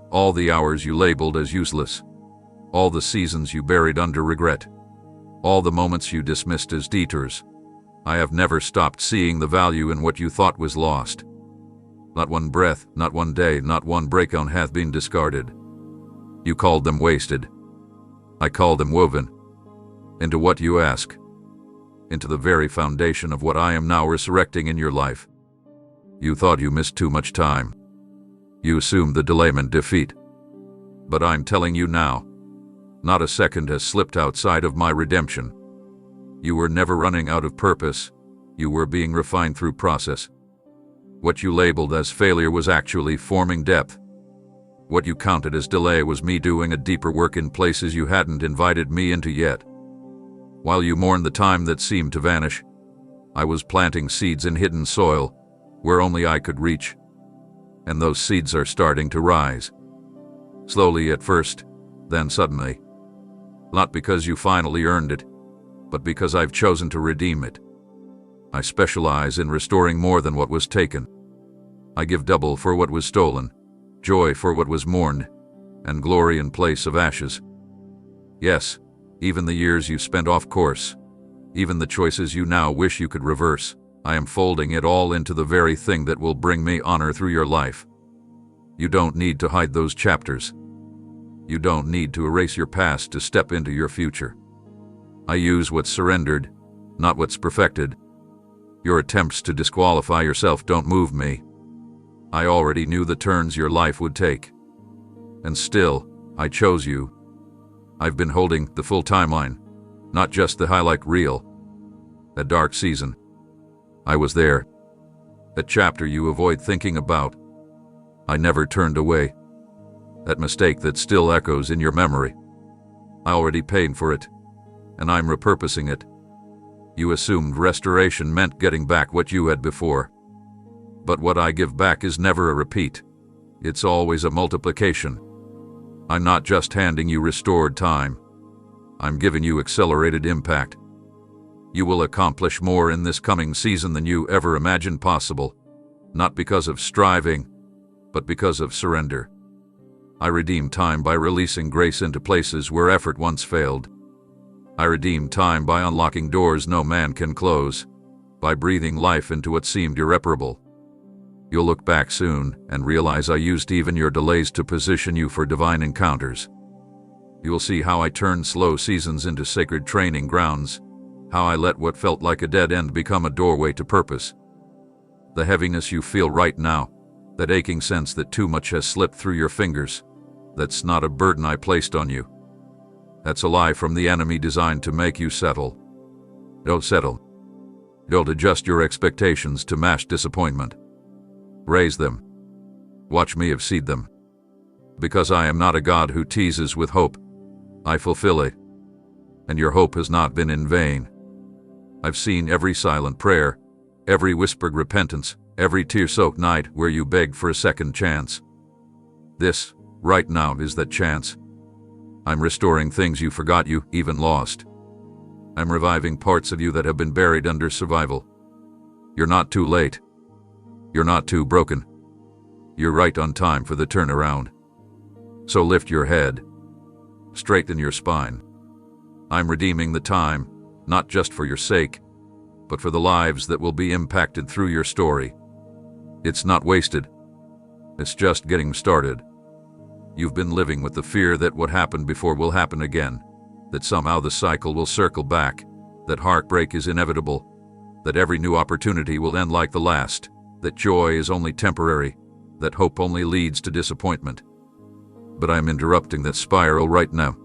All the hours you labeled as useless, all the seasons you buried under regret, all the moments you dismissed as detours, I have never stopped seeing the value in what you thought was lost. Not one breath, not one day, not one breakdown hath been discarded. You called them wasted. I call them woven. Into what you ask. Into the very foundation of what I am now resurrecting in your life. You thought you missed too much time. You assumed the delay meant defeat. But I'm telling you now, not a second has slipped outside of my redemption. You were never running out of purpose. You were being refined through process. What you labeled as failure was actually forming depth. What you counted as delay was me doing a deeper work in places you hadn't invited me into yet. While you mourned the time that seemed to vanish, I was planting seeds in hidden soil where only I could reach. And those seeds are starting to rise. Slowly at first, then suddenly. Not because you finally earned it, but because I've chosen to redeem it. I specialize in restoring more than what was taken. I give double for what was stolen, joy for what was mourned, and glory in place of ashes. Yes, even the years you spent off course, even the choices you now wish you could reverse, I am folding it all into the very thing that will bring me honor through your life. You don't need to hide those chapters. You don't need to erase your past to step into your future. I use what's surrendered, not what's perfected. Your attempts to disqualify yourself don't move me. I already knew the turns your life would take. And still, I chose you. I've been holding the full timeline, not just the highlight reel. That dark season. I was there. That chapter you avoid thinking about. I never turned away. That mistake that still echoes in your memory. I already paid for it, and I'm repurposing it. You assumed restoration meant getting back what you had before. But what I give back is never a repeat. It's always a multiplication. I'm not just handing you restored time. I'm giving you accelerated impact. You will accomplish more in this coming season than you ever imagined possible, not because of striving, but because of surrender. I redeem time by releasing grace into places where effort once failed. I redeem time by unlocking doors no man can close, by breathing life into what seemed irreparable. You'll look back soon and realize I used even your delays to position you for divine encounters. You will see how I turned slow seasons into sacred training grounds, how I let what felt like a dead end become a doorway to purpose. The heaviness you feel right now, that aching sense that too much has slipped through your fingers, that's not a burden I placed on you. That's a lie from the enemy designed to make you settle. Don't settle. Don't adjust your expectations to match disappointment. Raise them. Watch me exceed them. Because I am not a God who teases with hope. I fulfill it. And your hope has not been in vain. I've seen every silent prayer, every whispered repentance, every tear-soaked night where you begged for a second chance. This, right now, is that chance. I'm restoring things you forgot you even lost. I'm reviving parts of you that have been buried under survival. You're not too late. You're not too broken. You're right on time for the turnaround. So lift your head. Straighten your spine. I'm redeeming the time, not just for your sake, but for the lives that will be impacted through your story. It's not wasted. It's just getting started. You've been living with the fear that what happened before will happen again, that somehow the cycle will circle back, that heartbreak is inevitable, that every new opportunity will end like the last, that joy is only temporary, that hope only leads to disappointment. But I'm interrupting that spiral right now.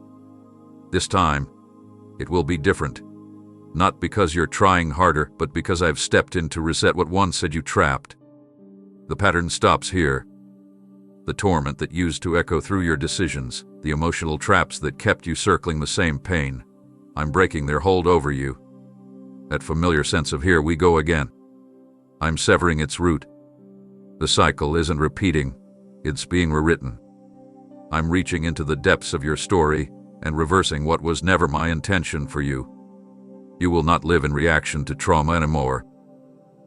This time, it will be different. Not because you're trying harder, but because I've stepped in to reset what once had you trapped. The pattern stops here. The torment that used to echo through your decisions, the emotional traps that kept you circling the same pain, I'm breaking their hold over you. That familiar sense of here we go again. I'm severing its root. The cycle isn't repeating, it's being rewritten. I'm reaching into the depths of your story and reversing what was never my intention for you. You will not live in reaction to trauma anymore.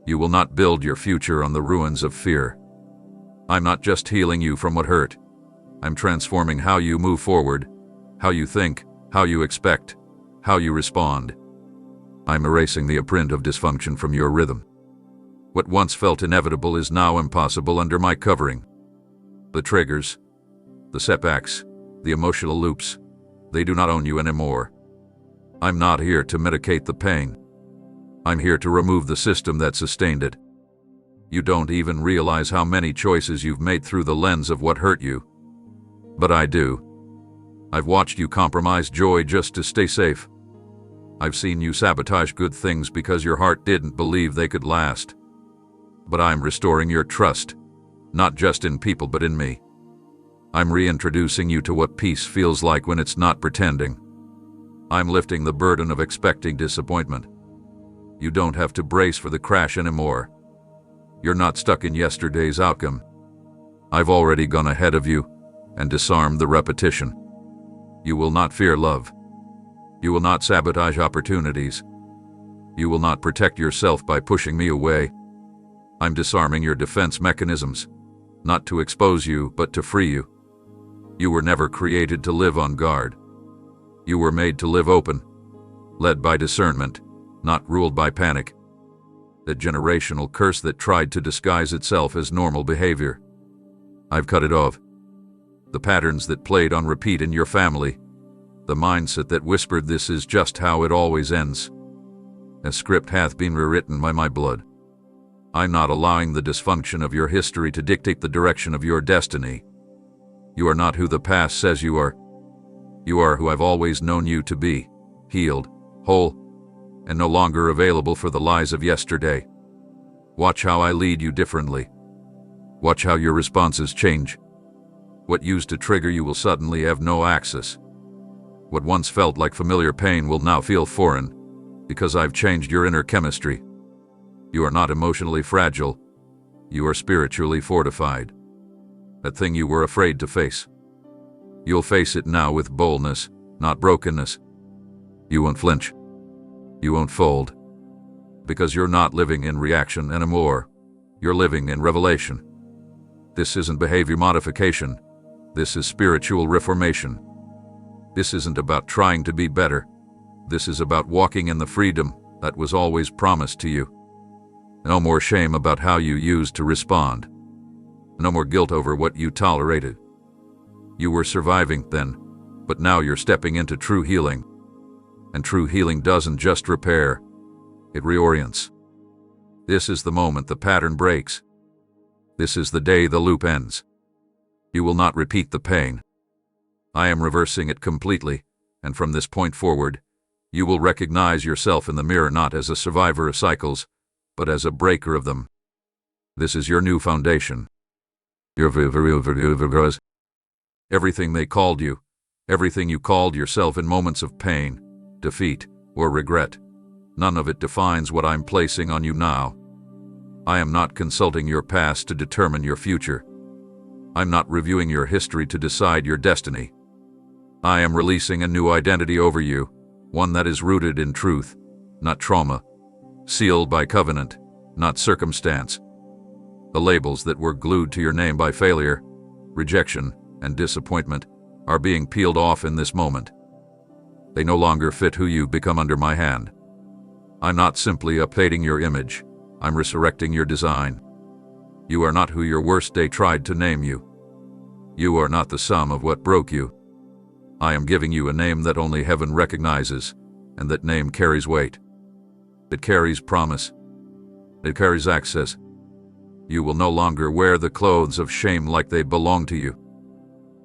You will not build your future on the ruins of fear. I'm not just healing you from what hurt. I'm transforming how you move forward, how you think, how you expect, how you respond. I'm erasing the imprint of dysfunction from your rhythm. What once felt inevitable is now impossible under my covering. The triggers, the setbacks, the emotional loops, they do not own you anymore. I'm not here to mitigate the pain. I'm here to remove the system that sustained it. You don't even realize how many choices you've made through the lens of what hurt you. But I do. I've watched you compromise joy just to stay safe. I've seen you sabotage good things because your heart didn't believe they could last. But I'm restoring your trust, not just in people but in me. I'm reintroducing you to what peace feels like when it's not pretending. I'm lifting the burden of expecting disappointment. You don't have to brace for the crash anymore. You're not stuck in yesterday's outcome. I've already gone ahead of you and disarmed the repetition. You will not fear love. You will not sabotage opportunities. You will not protect yourself by pushing me away. I'm disarming your defense mechanisms, not to expose you, but to free you. You were never created to live on guard. You were made to live open, led by discernment, not ruled by panic. The generational curse that tried to disguise itself as normal behavior. I've cut it off. The patterns that played on repeat in your family. The mindset that whispered this is just how it always ends. A script hath been rewritten by my blood. I'm not allowing the dysfunction of your history to dictate the direction of your destiny. You are not who the past says you are. You are who I've always known you to be, healed, whole, and no longer available for the lies of yesterday. Watch how I lead you differently. Watch how your responses change. What used to trigger you will suddenly have no access. What once felt like familiar pain will now feel foreign, because I've changed your inner chemistry. You are not emotionally fragile. You are spiritually fortified. That thing you were afraid to face. You'll face it now with boldness, not brokenness. You won't flinch. You won't fold. Because you're not living in reaction anymore. You're living in revelation. This isn't behavior modification. This is spiritual reformation. This isn't about trying to be better. This is about walking in the freedom that was always promised to you. No more shame about how you used to respond. No more guilt over what you tolerated. You were surviving then, but now you're stepping into true healing. And true healing doesn't just repair, it reorients. This is the moment the pattern breaks. This is the day the loop ends. You will not repeat the pain. I am reversing it completely, and from this point forward, you will recognize yourself in the mirror not as a survivor of cycles, but as a breaker of them. This is your new foundation. Everything they called you, everything you called yourself in moments of pain, defeat, or regret, none of it defines what I'm placing on you now. I am not consulting your past to determine your future. I'm not reviewing your history to decide your destiny. I am releasing a new identity over you, one that is rooted in truth, not trauma, sealed by covenant, not circumstance. The labels that were glued to your name by failure, rejection, and disappointment are being peeled off in this moment. They no longer fit who you've become under my hand. I'm not simply updating your image, I'm resurrecting your design. You are not who your worst day tried to name you. You are not the sum of what broke you. I am giving you a name that only heaven recognizes, and that name carries weight. It carries promise. It carries access. You will no longer wear the clothes of shame like they belong to you.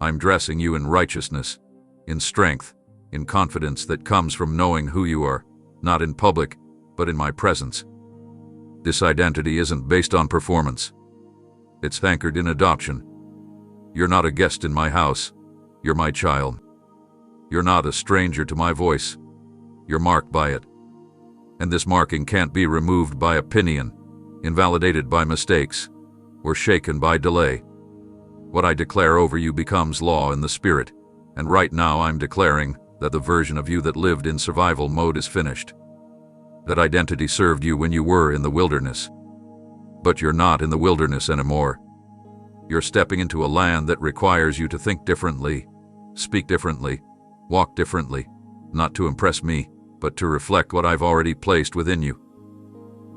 I'm dressing you in righteousness, in strength, in confidence that comes from knowing who you are, not in public, but in my presence. This identity isn't based on performance. It's anchored in adoption. You're not a guest in my house. You're my child. You're not a stranger to my voice. You're marked by it. And this marking can't be removed by opinion, invalidated by mistakes, or shaken by delay. What I declare over you becomes law in the spirit, and right now I'm declaring that the version of you that lived in survival mode is finished. That identity served you when you were in the wilderness. But you're not in the wilderness anymore. You're stepping into a land that requires you to think differently, speak differently, walk differently, not to impress me, but to reflect what I've already placed within you.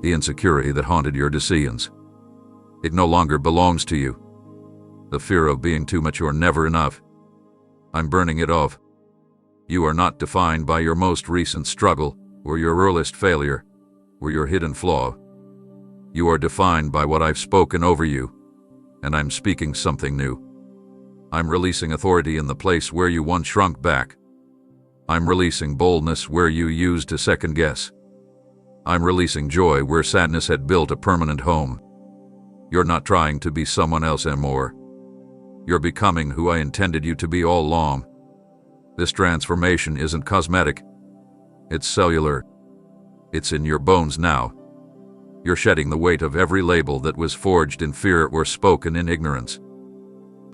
The insecurity that haunted your decisions. It no longer belongs to you. The fear of being too much or never enough. I'm burning it off. You are not defined by your most recent struggle, or your earliest failure, or your hidden flaw. You are defined by what I've spoken over you, and I'm speaking something new. I'm releasing authority in the place where you once shrunk back. I'm releasing boldness where you used to second guess. I'm releasing joy where sadness had built a permanent home. You're not trying to be someone else anymore. You're becoming who I intended you to be all along. This transformation isn't cosmetic. It's cellular. It's in your bones now. You're shedding the weight of every label that was forged in fear or spoken in ignorance.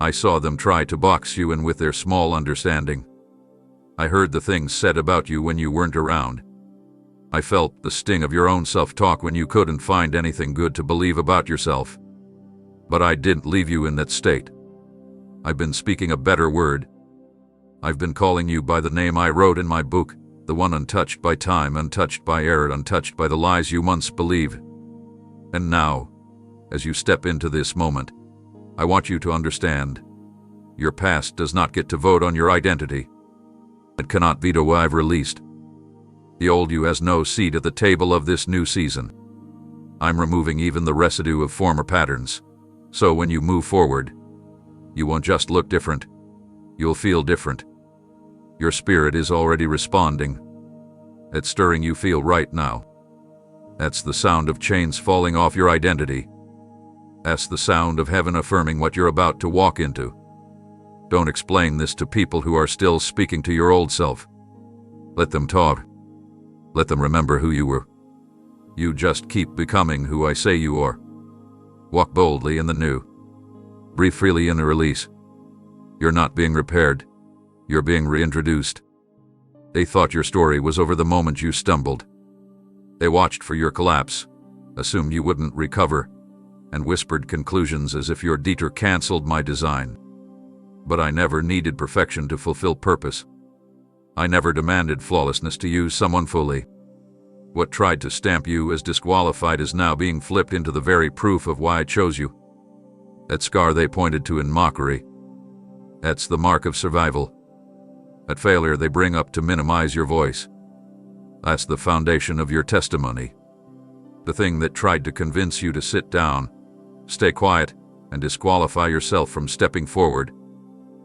I saw them try to box you in with their small understanding. I heard the things said about you when you weren't around. I felt the sting of your own self-talk when you couldn't find anything good to believe about yourself. But I didn't leave you in that state. I've been speaking a better word. I've been calling you by the name I wrote in my book, the one untouched by time, untouched by error, untouched by the lies you once believed. And now, as you step into this moment, I want you to understand, your past does not get to vote on your identity. It cannot veto what I've released. The old you has no seat at the table of this new season. I'm removing even the residue of former patterns. So when you move forward, you won't just look different. You'll feel different. Your spirit is already responding. It's stirring you feel right now. That's the sound of chains falling off your identity. That's the sound of heaven affirming what you're about to walk into. Don't explain this to people who are still speaking to your old self. Let them talk. Let them remember who you were. You just keep becoming who I say you are. Walk boldly in the new. Breathe freely in the release. You're not being repaired. You're being reintroduced. They thought your story was over the moment you stumbled. They watched for your collapse, assumed you wouldn't recover, and whispered conclusions as if your detour canceled my design. But I never needed perfection to fulfill purpose. I never demanded flawlessness to use someone fully. What tried to stamp you as disqualified is now being flipped into the very proof of why I chose you. That scar they pointed to in mockery, that's the mark of survival. That failure they bring up to minimize your voice, that's the foundation of your testimony. The thing that tried to convince you to sit down, stay quiet, and disqualify yourself from stepping forward,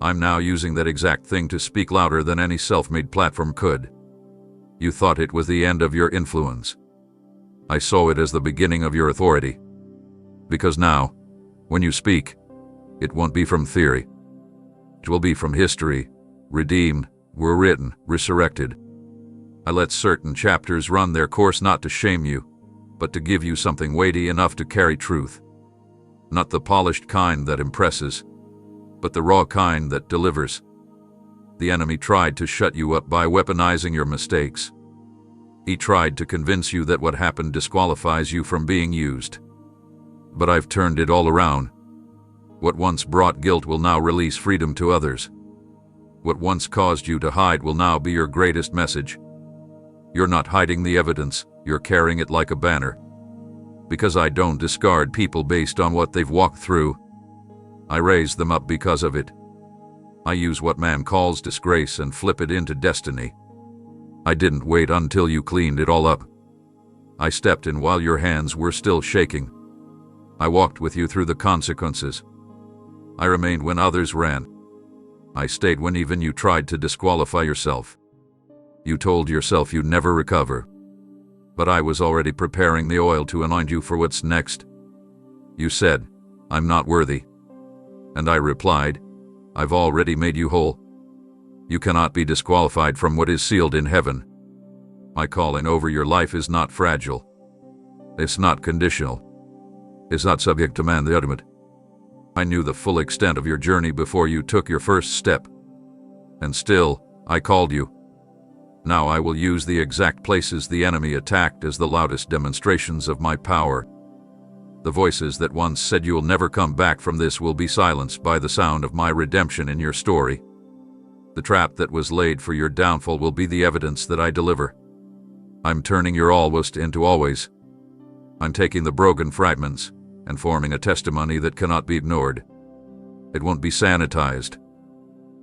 I'm now using that exact thing to speak louder than any self-made platform could. You thought it was the end of your influence. I saw it as the beginning of your authority. Because now, when you speak, it won't be from theory. It will be from history, redeemed, were written, resurrected. I let certain chapters run their course not to shame you, but to give you something weighty enough to carry truth. Not the polished kind that impresses, but the raw kind that delivers. The enemy tried to shut you up by weaponizing your mistakes. He tried to convince you that what happened disqualifies you from being used. But I've turned it all around. What once brought guilt will now release freedom to others. What once caused you to hide will now be your greatest message. You're not hiding the evidence, you're carrying it like a banner. Because I don't discard people based on what they've walked through. I raise them up because of it. I use what man calls disgrace and flip it into destiny. I didn't wait until you cleaned it all up. I stepped in while your hands were still shaking. I walked with you through the consequences. I remained when others ran. I stayed when even you tried to disqualify yourself. You told yourself you'd never recover. But I was already preparing the oil to anoint you for what's next. You said, "I'm not worthy." And I replied, "I've already made you whole." You cannot be disqualified from what is sealed in heaven. My calling over your life is not fragile. It's not conditional. It's not subject to man the ultimate. I knew the full extent of your journey before you took your first step. And still, I called you. Now I will use the exact places the enemy attacked as the loudest demonstrations of my power. The voices that once said you'll never come back from this will be silenced by the sound of my redemption in your story. The trap that was laid for your downfall will be the evidence that I deliver. I'm turning your almost into always. I'm taking the broken fragments and forming a testimony that cannot be ignored. It won't be sanitized.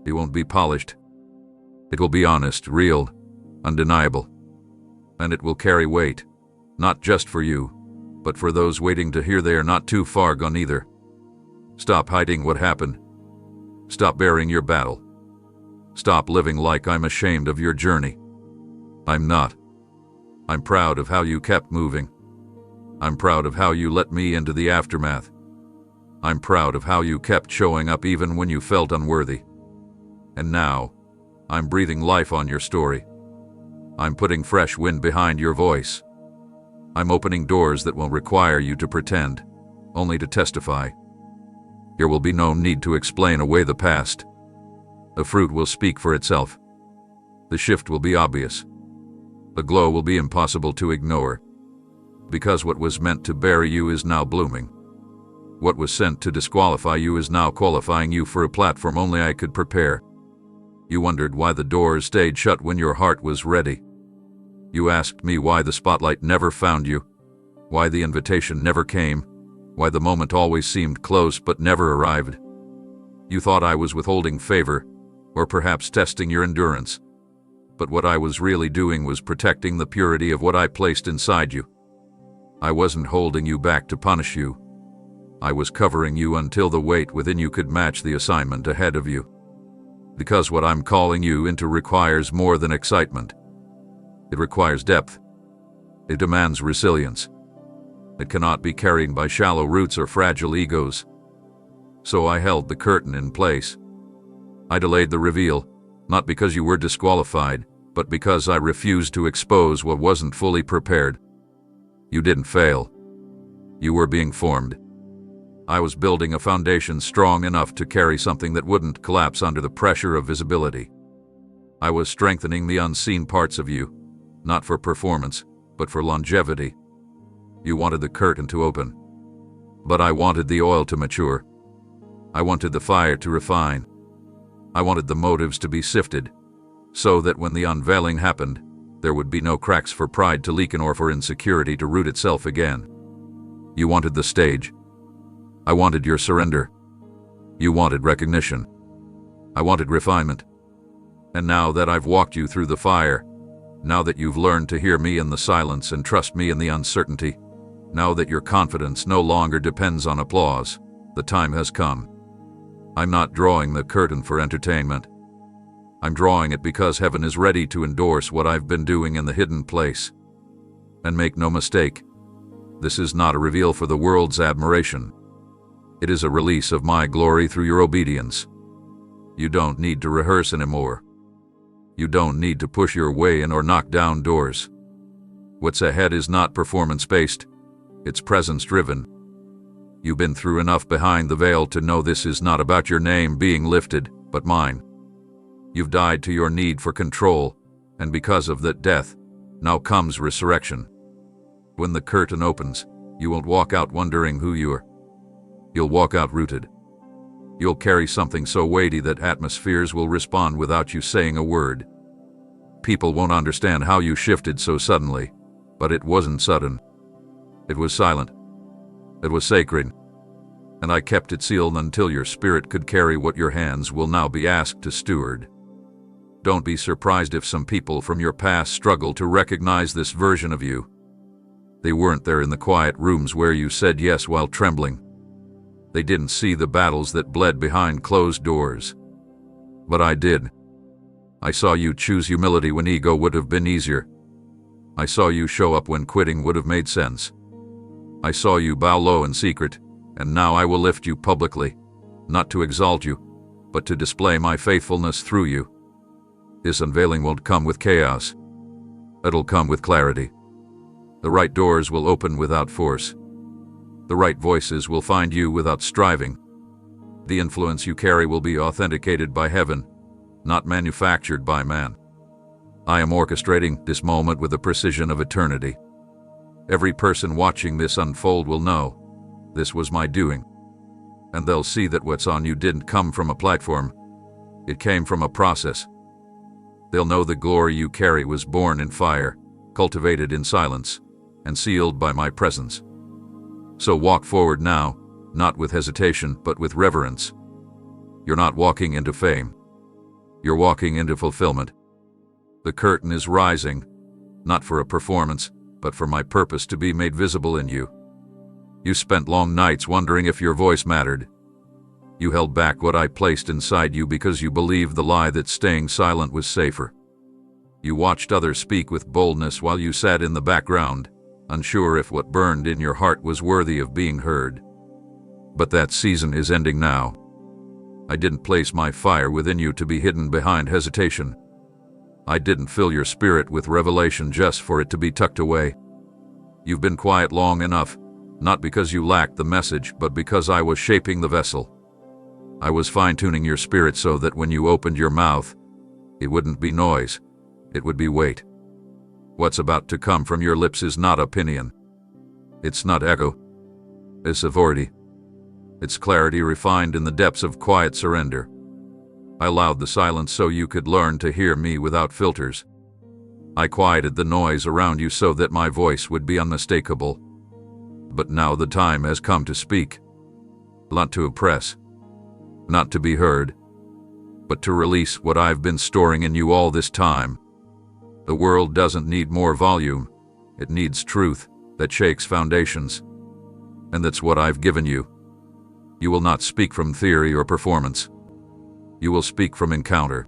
It won't be polished. It will be honest, real, undeniable. And it will carry weight, not just for you, but for those waiting to hear they are not too far gone either. Stop hiding what happened. Stop bearing your battle. Stop living like I'm ashamed of your journey. I'm not. I'm proud of how you kept moving. I'm proud of how you let me into the aftermath. I'm proud of how you kept showing up even when you felt unworthy. And now, I'm breathing life on your story. I'm putting fresh wind behind your voice. I'm opening doors that will require you to pretend, only to testify. There will be no need to explain away the past. The fruit will speak for itself. The shift will be obvious. The glow will be impossible to ignore. Because what was meant to bury you is now blooming. What was sent to disqualify you is now qualifying you for a platform only I could prepare. You wondered why the doors stayed shut when your heart was ready. You asked me why the spotlight never found you, why the invitation never came, why the moment always seemed close but never arrived. You thought I was withholding favor, or perhaps testing your endurance. But what I was really doing was protecting the purity of what I placed inside you. I wasn't holding you back to punish you. I was covering you until the weight within you could match the assignment ahead of you. Because what I'm calling you into requires more than excitement. It requires depth. It demands resilience. It cannot be carried by shallow roots or fragile egos. So I held the curtain in place. I delayed the reveal, not because you were disqualified, but because I refused to expose what wasn't fully prepared. You didn't fail. You were being formed. I was building a foundation strong enough to carry something that wouldn't collapse under the pressure of visibility. I was strengthening the unseen parts of you, not for performance, but for longevity. You wanted the curtain to open, but I wanted the oil to mature. I wanted the fire to refine. I wanted the motives to be sifted, so that when the unveiling happened, there would be no cracks for pride to leak in or for insecurity to root itself again. You wanted the stage. I wanted your surrender. You wanted recognition. I wanted refinement. And now that I've walked you through the fire, now that you've learned to hear me in the silence and trust me in the uncertainty, now that your confidence no longer depends on applause, the time has come. I'm not drawing the curtain for entertainment. I'm drawing it because heaven is ready to endorse what I've been doing in the hidden place. And make no mistake, this is not a reveal for the world's admiration. It is a release of my glory through your obedience. You don't need to rehearse anymore. You don't need to push your way in or knock down doors. What's ahead is not performance-based, it's presence-driven. You've been through enough behind the veil to know this is not about your name being lifted, but mine. You've died to your need for control, and because of that death, now comes resurrection. When the curtain opens, you won't walk out wondering who you are. You'll walk out rooted. You'll carry something so weighty that atmospheres will respond without you saying a word. People won't understand how you shifted so suddenly, but it wasn't sudden. It was silent. It was sacred. And I kept it sealed until your spirit could carry what your hands will now be asked to steward. Don't be surprised if some people from your past struggle to recognize this version of you. They weren't there in the quiet rooms where you said yes while trembling. They didn't see the battles that bled behind closed doors. But I did. I saw you choose humility when ego would have been easier. I saw you show up when quitting would have made sense. I saw you bow low in secret, and now I will lift you publicly, not to exalt you, but to display my faithfulness through you. This unveiling won't come with chaos. It'll come with clarity. The right doors will open without force. The right voices will find you without striving. The influence you carry will be authenticated by heaven, not manufactured by man. I am orchestrating this moment with the precision of eternity. Every person watching this unfold will know this was my doing. And they'll see that what's on you didn't come from a platform. It came from a process. They'll know the glory you carry was born in fire, cultivated in silence, and sealed by my presence. So walk forward now, not with hesitation, but with reverence. You're not walking into fame. You're walking into fulfillment. The curtain is rising, not for a performance, but for my purpose to be made visible in you. You spent long nights wondering if your voice mattered. You held back what I placed inside you because you believed the lie that staying silent was safer. You watched others speak with boldness while you sat in the background, unsure if what burned in your heart was worthy of being heard. But that season is ending now. I didn't place my fire within you to be hidden behind hesitation. I didn't fill your spirit with revelation just for it to be tucked away. You've been quiet long enough, not because you lacked the message, but because I was shaping the vessel. I was fine-tuning your spirit so that when you opened your mouth, it wouldn't be noise, it would be weight. What's about to come from your lips is not opinion. It's not echo. It's authority. It's clarity refined in the depths of quiet surrender. I allowed the silence so you could learn to hear me without filters. I quieted the noise around you so that my voice would be unmistakable. But now the time has come to speak. Not to oppress, not to be heard, but to release what I've been storing in you all this time. The world doesn't need more volume. It needs truth that shakes foundations. And that's what I've given you. You will not speak from theory or performance. You will speak from encounter.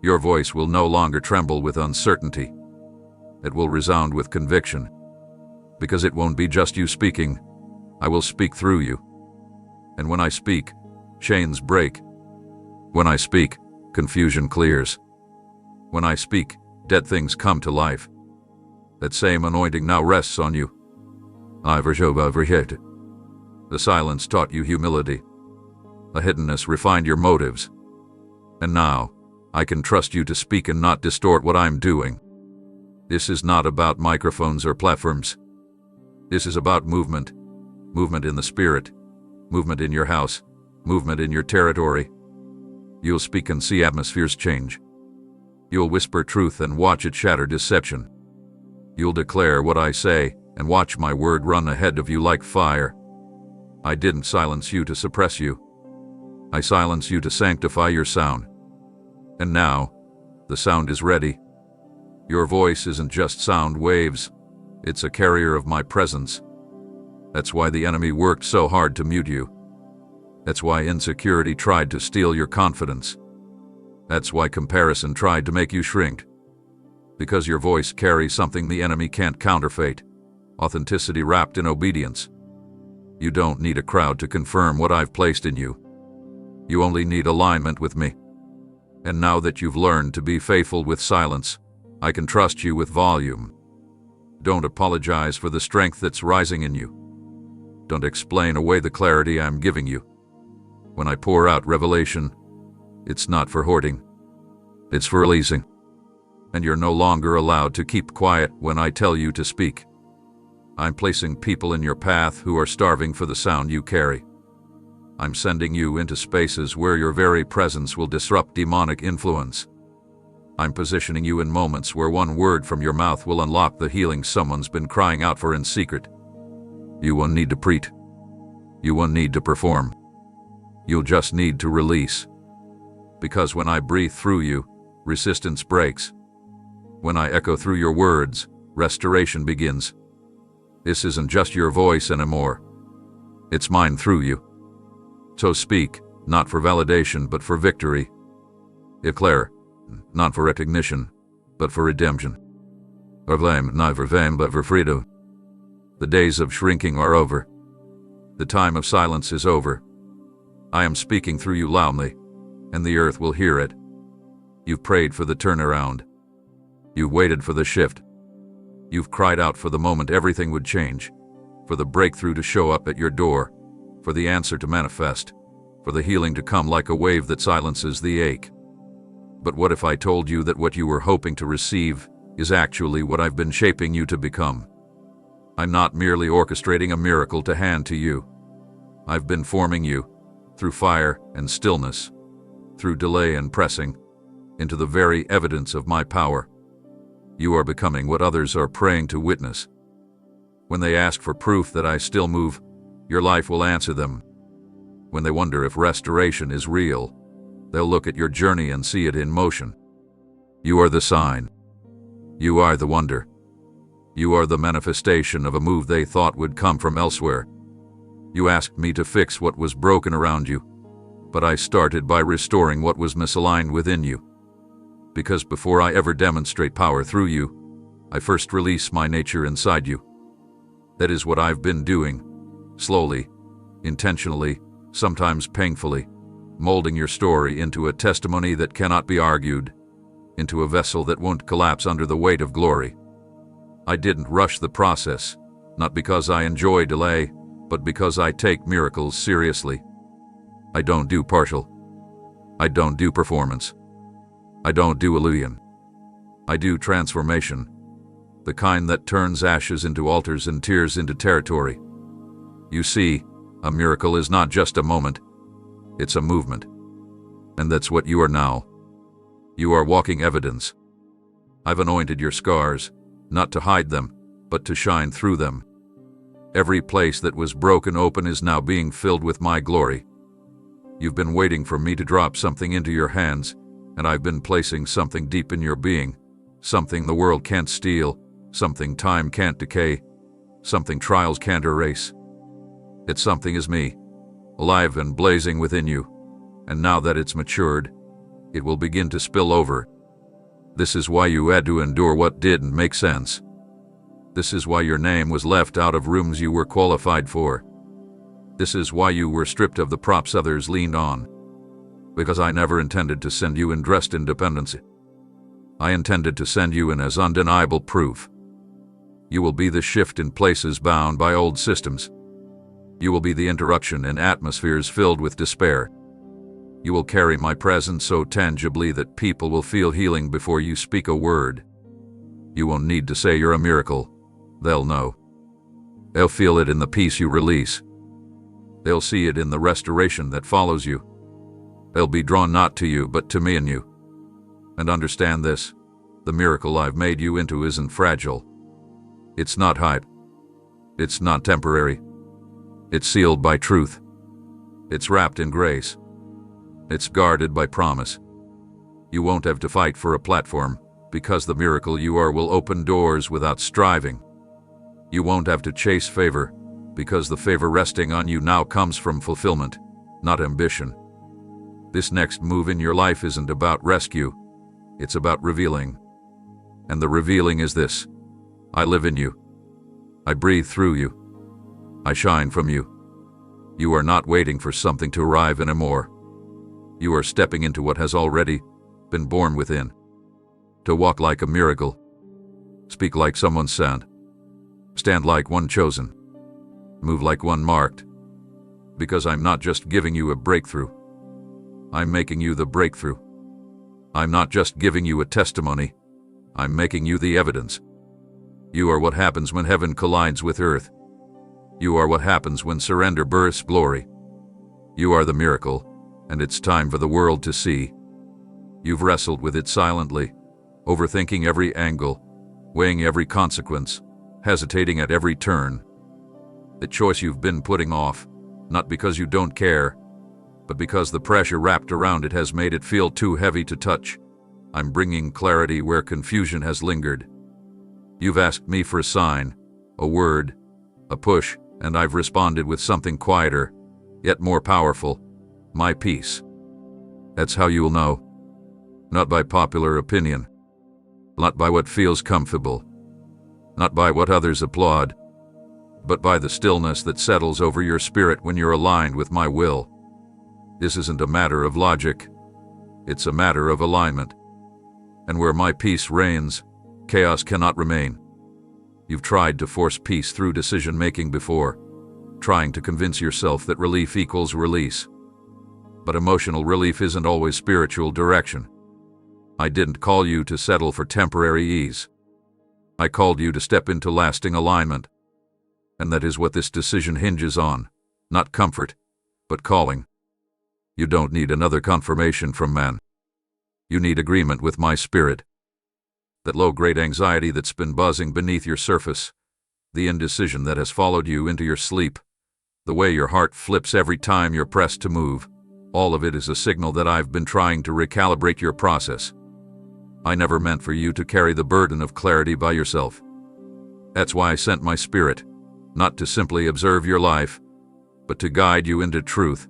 Your voice will no longer tremble with uncertainty. It will resound with conviction. Because it won't be just you speaking. I will speak through you. And when I speak, chains break. When I speak, confusion clears. When I speak, dead things come to life. That same anointing now rests on you. The silence taught you humility. The hiddenness refined your motives. And now, I can trust you to speak and not distort what I'm doing. This is not about microphones or platforms. This is about movement. Movement in the spirit. Movement in your house. Movement in your territory. You'll speak and see atmospheres change. You'll whisper truth and watch it shatter deception. You'll declare what I say and watch my word run ahead of you like fire. I didn't silence you to suppress you. I silenced you to sanctify your sound. And now, the sound is ready. Your voice isn't just sound waves. It's a carrier of my presence. That's why the enemy worked so hard to mute you. That's why insecurity tried to steal your confidence. That's why comparison tried to make you shrink. Because your voice carries something the enemy can't counterfeit. Authenticity wrapped in obedience. You don't need a crowd to confirm what I've placed in you. You only need alignment with me. And now that you've learned to be faithful with silence, I can trust you with volume. Don't apologize for the strength that's rising in you. Don't explain away the clarity I'm giving you. When I pour out revelation, it's not for hoarding. It's for releasing. And you're no longer allowed to keep quiet when I tell you to speak. I'm placing people in your path who are starving for the sound you carry. I'm sending you into spaces where your very presence will disrupt demonic influence. I'm positioning you in moments where one word from your mouth will unlock the healing someone's been crying out for in secret. You won't need to preach. You won't need to perform. You'll just need to release. Because when I breathe through you, resistance breaks. When I echo through your words, restoration begins. This isn't just your voice anymore. It's mine through you. So speak, not for validation, but for victory. Declare, not for recognition, but for redemption. Proclaim, not for fame, but for freedom. The days of shrinking are over. The time of silence is over. I am speaking through you loudly, and the earth will hear it. You've prayed for the turnaround. You've waited for the shift. You've cried out for the moment everything would change, for the breakthrough to show up at your door, for the answer to manifest, for the healing to come like a wave that silences the ache. But what if I told you that what you were hoping to receive is actually what I've been shaping you to become? I'm not merely orchestrating a miracle to hand to you. I've been forming you, through fire and stillness, through delay and pressing, into the very evidence of my power. You are becoming what others are praying to witness. When they ask for proof that I still move, your life will answer them. When they wonder if restoration is real, they'll look at your journey and see it in motion. You are the sign. You are the wonder. You are the manifestation of a move they thought would come from elsewhere. You asked me to fix what was broken around you. I But I started by restoring what was misaligned within you. Because before I ever demonstrate power through you, I first release my nature inside you. That is what I've been doing, slowly, intentionally, sometimes painfully, molding your story into a testimony that cannot be argued, into a vessel that won't collapse under the weight of glory. I didn't rush the process, not because I enjoy delay, but because I take miracles seriously. I don't do partial. I don't do performance. I don't do illusion. I do transformation, the kind that turns ashes into altars and tears into territory. You see, a miracle is not just a moment, it's a movement. And that's what you are now. You are walking evidence. I've anointed your scars, not to hide them, but to shine through them. Every place that was broken open is now being filled with my glory. You've been waiting for me to drop something into your hands, and I've been placing something deep in your being, something the world can't steal, something time can't decay, something trials can't erase. It's something is me, alive and blazing within you, and now that it's matured, it will begin to spill over. This is why you had to endure what didn't make sense. This is why your name was left out of rooms you were qualified for. This is why you were stripped of the props others leaned on. Because I never intended to send you in dressed independence. I intended to send you in as undeniable proof. You will be the shift in places bound by old systems. You will be the interruption in atmospheres filled with despair. You will carry my presence so tangibly that people will feel healing before you speak a word. You won't need to say you're a miracle. They'll know. They'll feel it in the peace you release. They'll see it in the restoration that follows you. They'll be drawn not to you, but to me and you. And understand this, the miracle I've made you into isn't fragile. It's not hype. It's not temporary. It's sealed by truth. It's wrapped in grace. It's guarded by promise. You won't have to fight for a platform, because the miracle you are will open doors without striving. You won't have to chase favor, because the favor resting on you now comes from fulfillment, not ambition. This next move in your life isn't about rescue, it's about revealing. And the revealing is this: I live in you. I breathe through you. I shine from you. You are not waiting for something to arrive anymore. You are stepping into what has already been born within. To walk like a miracle. Speak like someone sent. Stand like one chosen. Move like one marked. Because I'm not just giving you a breakthrough. I'm making you the breakthrough. I'm not just giving you a testimony. I'm making you the evidence. You are what happens when heaven collides with earth. You are what happens when surrender births glory. You are the miracle, and it's time for the world to see. You've wrestled with it silently, overthinking every angle, weighing every consequence, hesitating at every turn. The choice you've been putting off, not because you don't care, but because the pressure wrapped around it has made it feel too heavy to touch. I'm bringing clarity where confusion has lingered. You've asked me for a sign, a word, a push, and I've responded with something quieter, yet more powerful: my peace. That's how you'll know. Not by popular opinion, not by what feels comfortable, not by what others applaud, but by the stillness that settles over your spirit when you're aligned with my will. This isn't a matter of logic, it's a matter of alignment. And where my peace reigns, chaos cannot remain. You've tried to force peace through decision-making before, trying to convince yourself that relief equals release. But emotional relief isn't always spiritual direction. I didn't call you to settle for temporary ease. I called you to step into lasting alignment. And that is what this decision hinges on, not comfort, but calling. You don't need another confirmation from man. You need agreement with my spirit. That low-grade anxiety that's been buzzing beneath your surface, the indecision that has followed you into your sleep, the way your heart flips every time you're pressed to move, all of it is a signal that I've been trying to recalibrate your process. I never meant for you to carry the burden of clarity by yourself. That's why I sent my spirit, not to simply observe your life, but to guide you into truth.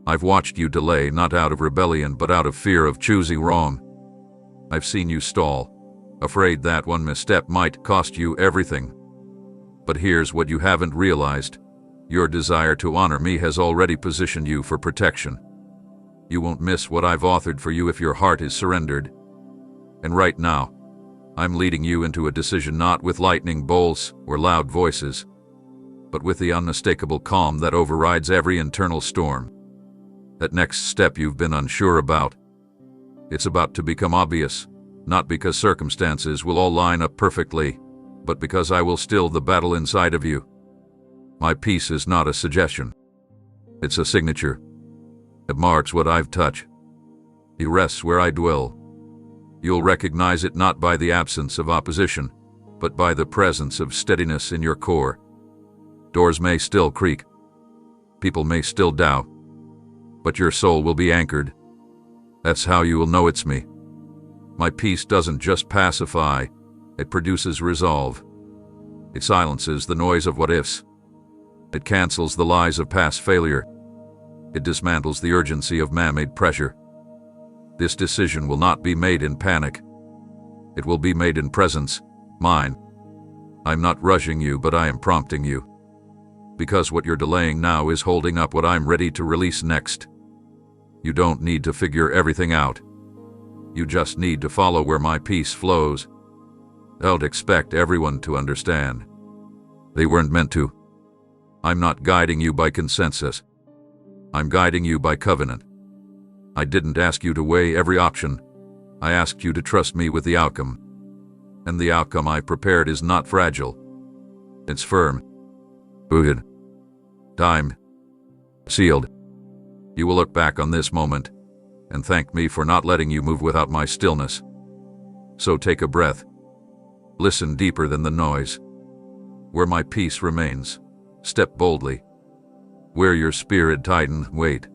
I've watched you delay not out of rebellion but out of fear of choosing wrong. I've seen you stall, afraid that one misstep might cost you everything. But here's what you haven't realized. Your desire to honor me has already positioned you for protection. You won't miss what I've authored for you if your heart is surrendered. And right now, I'm leading you into a decision not with lightning bolts or loud voices, but with the unmistakable calm that overrides every internal storm. That next step you've been unsure about. It's about to become obvious, not because circumstances will all line up perfectly, but because I will still the battle inside of you. My peace is not a suggestion. It's a signature. It marks what I've touched. It rests where I dwell. You'll recognize it not by the absence of opposition, but by the presence of steadiness in your core. Doors may still creak. People may still doubt. But your soul will be anchored. That's how you will know it's me. My peace doesn't just pacify, it produces resolve. It silences the noise of what-ifs. It cancels the lies of past failure. It dismantles the urgency of man-made pressure. This decision will not be made in panic. It will be made in presence, mine. I'm not rushing you, but I am prompting you. Because what you're delaying now is holding up what I'm ready to release next. You don't need to figure everything out. You just need to follow where my peace flows. Don't expect everyone to understand. They weren't meant to. I'm not guiding you by consensus. I'm guiding you by covenant. I didn't ask you to weigh every option. I asked you to trust me with the outcome. And the outcome I prepared is not fragile. It's firm. Rooted. Timed. Sealed. You will look back on this moment and thank me for not letting you move without my stillness. So take a breath. Listen deeper than the noise. Where my peace remains, step boldly. Where your spirit tightens, wait.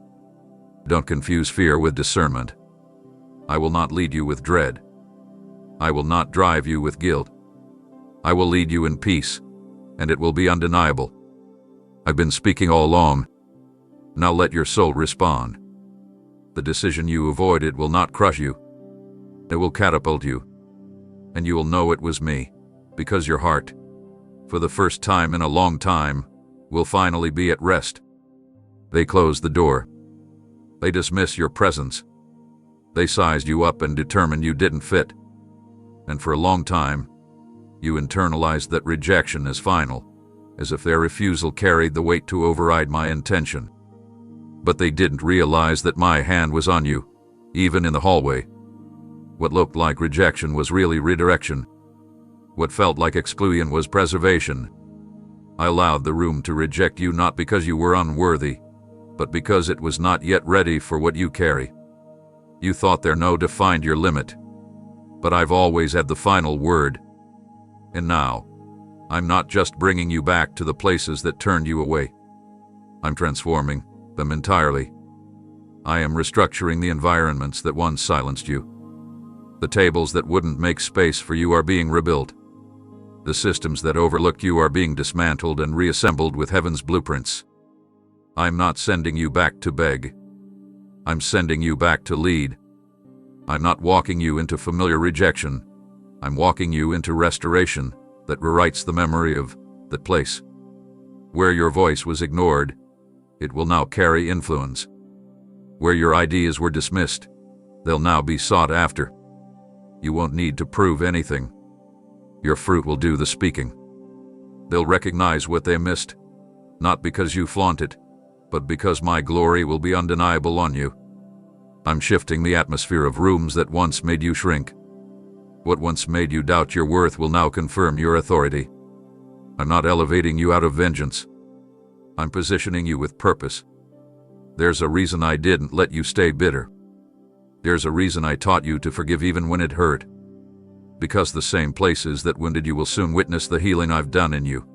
Don't confuse fear with discernment. I will not lead you with dread. I will not drive you with guilt. I will lead you in peace, and it will be undeniable. I've been speaking all along. Now let your soul respond. The decision you avoided will not crush you. It will catapult you. And you will know it was me, because your heart, for the first time in a long time, will finally be at rest. They closed the door. They dismissed your presence. They sized you up and determined you didn't fit. And for a long time, you internalized that rejection as final, as if their refusal carried the weight to override my intention. But they didn't realize that my hand was on you, even in the hallway. What looked like rejection was really redirection. What felt like exclusion was preservation. I allowed the room to reject you not because you were unworthy, but because it was not yet ready for what you carry. You thought their no defined your limit, but I've always had the final word. And now, I'm not just bringing you back to the places that turned you away. I'm transforming them entirely. I am restructuring the environments that once silenced you. The tables that wouldn't make space for you are being rebuilt. The systems that overlooked you are being dismantled and reassembled with heaven's blueprints. I'm not sending you back to beg. I'm sending you back to lead. I'm not walking you into familiar rejection. I'm walking you into restoration that rewrites the memory of that place. Where your voice was ignored, it will now carry influence. Where your ideas were dismissed, they'll now be sought after. You won't need to prove anything. Your fruit will do the speaking. They'll recognize what they missed, not because you flaunt it, but because my glory will be undeniable on you. I'm shifting the atmosphere of rooms that once made you shrink. What once made you doubt your worth will now confirm your authority. I'm not elevating you out of vengeance. I'm positioning you with purpose. There's a reason I didn't let you stay bitter. There's a reason I taught you to forgive even when it hurt. Because the same places that wounded you will soon witness the healing I've done in you.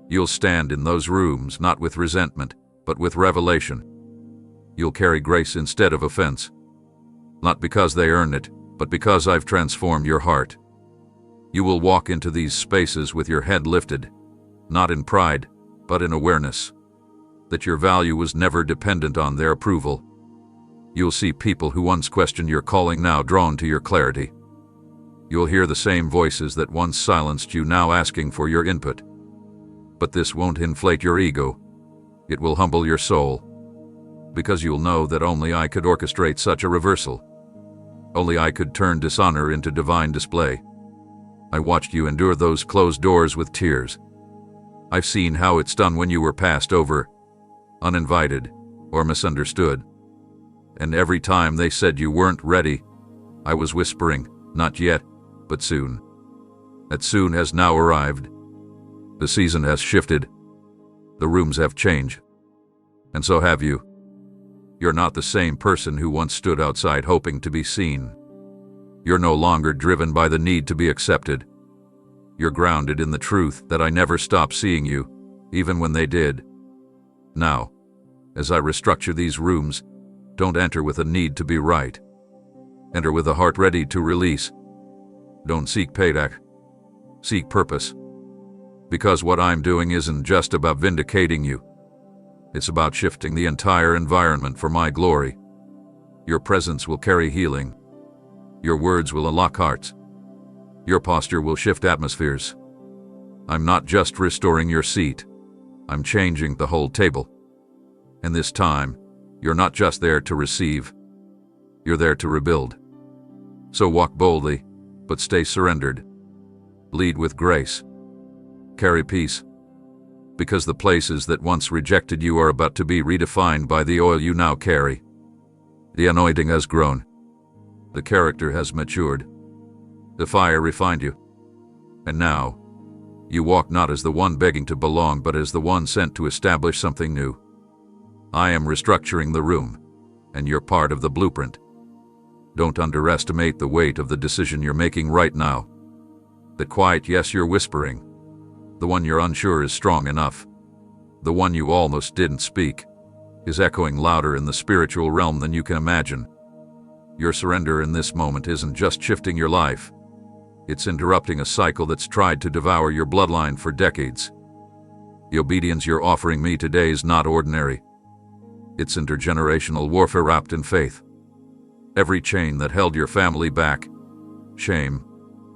You'll stand in those rooms not with resentment, but with revelation. You'll carry grace instead of offense. Not because they earn it, but because I've transformed your heart. You will walk into these spaces with your head lifted, not in pride, but in awareness. that your value was never dependent on their approval. You'll see people who once questioned your calling now drawn to your clarity. You'll hear the same voices that once silenced you now asking for your input. But this won't inflate your ego. It will humble your soul. Because you'll know that only I could orchestrate such a reversal. Only I could turn dishonor into divine display. I watched you endure those closed doors with tears. I've seen how it's done when you were passed over, uninvited, or misunderstood. And every time they said you weren't ready, I was whispering, not yet, but soon. That soon has now arrived. The season has shifted. The rooms have changed. And so have you. You're not the same person who once stood outside hoping to be seen. You're no longer driven by the need to be accepted. You're grounded in the truth that I never stopped seeing you, even when they did. Now, as I restructure these rooms, don't enter with a need to be right. Enter with a heart ready to release. Don't seek payback. Seek purpose. Because what I'm doing isn't just about vindicating you. It's about shifting the entire environment for my glory. Your presence will carry healing. Your words will unlock hearts. Your posture will shift atmospheres. I'm not just restoring your seat. I'm changing the whole table. And this time, you're not just there to receive. You're there to rebuild. So walk boldly, but stay surrendered. Lead with grace. Carry peace. Because the places that once rejected you are about to be redefined by the oil you now carry. The anointing has grown. The character has matured. The fire refined you. And now, you walk not as the one begging to belong, but as the one sent to establish something new. I am restructuring the room, and you're part of the blueprint. Don't underestimate the weight of the decision you're making right now. The quiet yes you're whispering. The one you're unsure is strong enough. The one you almost didn't speak is echoing louder in the spiritual realm than you can imagine. Your surrender in this moment isn't just shifting your life. It's interrupting a cycle that's tried to devour your bloodline for decades. The obedience you're offering me today is not ordinary. It's intergenerational warfare wrapped in faith. Every chain that held your family back, shame,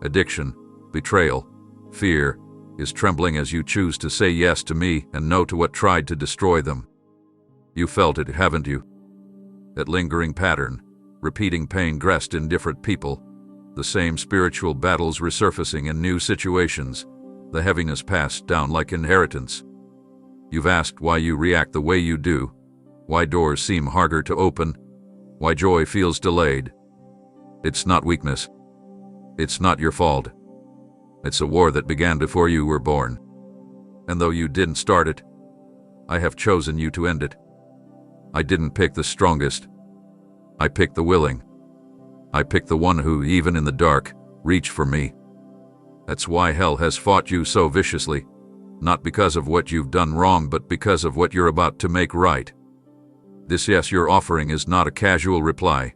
addiction, betrayal, fear, is trembling as you choose to say yes to me and no to what tried to destroy them. You felt it, haven't you? That lingering pattern, repeating pain dressed in different people, the same spiritual battles resurfacing in new situations, the heaviness passed down like inheritance. You've asked why you react the way you do, why doors seem harder to open, why joy feels delayed. It's not weakness. It's not your fault. It's a war that began before you were born. And though you didn't start it, I have chosen you to end it. I didn't pick the strongest. I picked the willing. I picked the one who, even in the dark, reached for me. That's why hell has fought you so viciously, not because of what you've done wrong, but because of what you're about to make right. This yes you're offering is not a casual reply.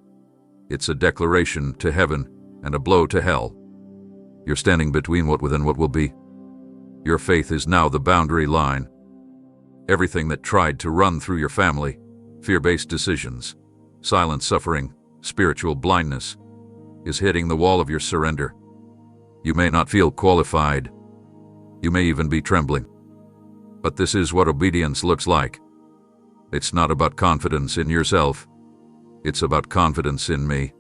It's a declaration to heaven and a blow to hell. You're standing between what was and what will be. Your faith is now the boundary line. Everything that tried to run through your family, fear-based decisions, silent suffering, spiritual blindness, is hitting the wall of your surrender. You may not feel qualified. You may even be trembling. But this is what obedience looks like. It's not about confidence in yourself. It's about confidence in me.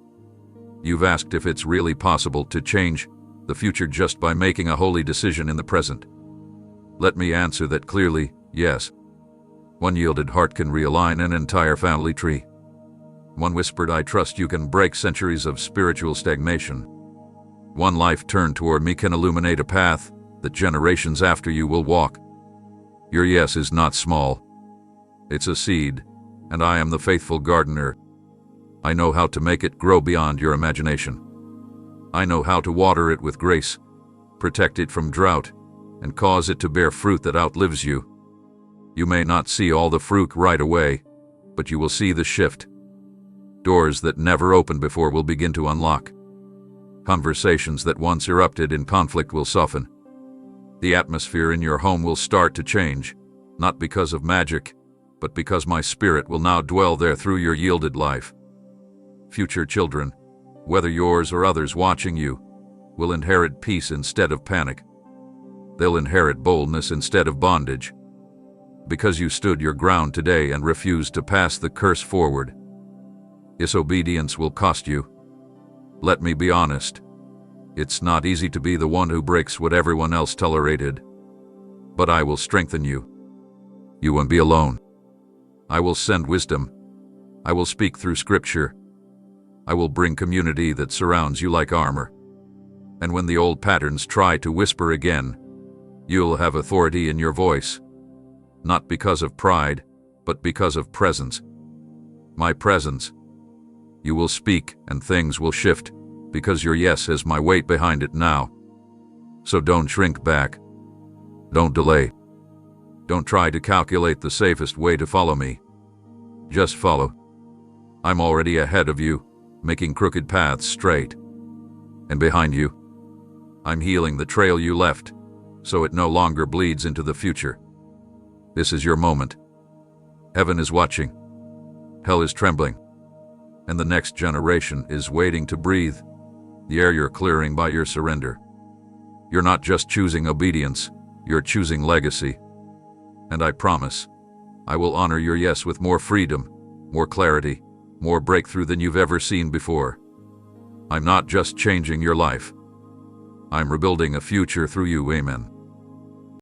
You've asked if it's really possible to change the future just by making a holy decision in the present. Let me answer that clearly, yes. One yielded heart can realign an entire family tree. One whispered I trust you can break centuries of spiritual stagnation. One life turned toward me can illuminate a path that generations after you will walk. Your yes is not small. It's a seed, and I am the faithful gardener. I know how to make it grow beyond your imagination. I know how to water it with grace, protect it from drought, and cause it to bear fruit that outlives you. You may not see all the fruit right away, but you will see the shift. Doors that never opened before will begin to unlock. Conversations that once erupted in conflict will soften. The atmosphere in your home will start to change, not because of magic, but because my Spirit will now dwell there through your yielded life. Future children, whether yours or others watching you, will inherit peace instead of panic. They'll inherit boldness instead of bondage. Because you stood your ground today and refused to pass the curse forward. Disobedience will cost you. Let me be honest. It's not easy to be the one who breaks what everyone else tolerated. But I will strengthen you. You won't be alone. I will send wisdom. I will speak through Scripture. I will bring community that surrounds you like armor. And when the old patterns try to whisper again, you'll have authority in your voice. Not because of pride, but because of presence. My presence. You will speak and things will shift, because your yes has my weight behind it now. So don't shrink back. Don't delay. Don't try to calculate the safest way to follow me. Just follow. I'm already ahead of you, making crooked paths straight. And behind you, I'm healing the trail you left, so it no longer bleeds into the future. This is your moment. Heaven is watching. Hell is trembling. And the next generation is waiting to breathe the air you're clearing by your surrender. You're not just choosing obedience, you're choosing legacy. And I promise, I will honor your yes with more freedom, more clarity, more breakthrough than you've ever seen before. I'm not just changing your life. I'm rebuilding a future through you, amen.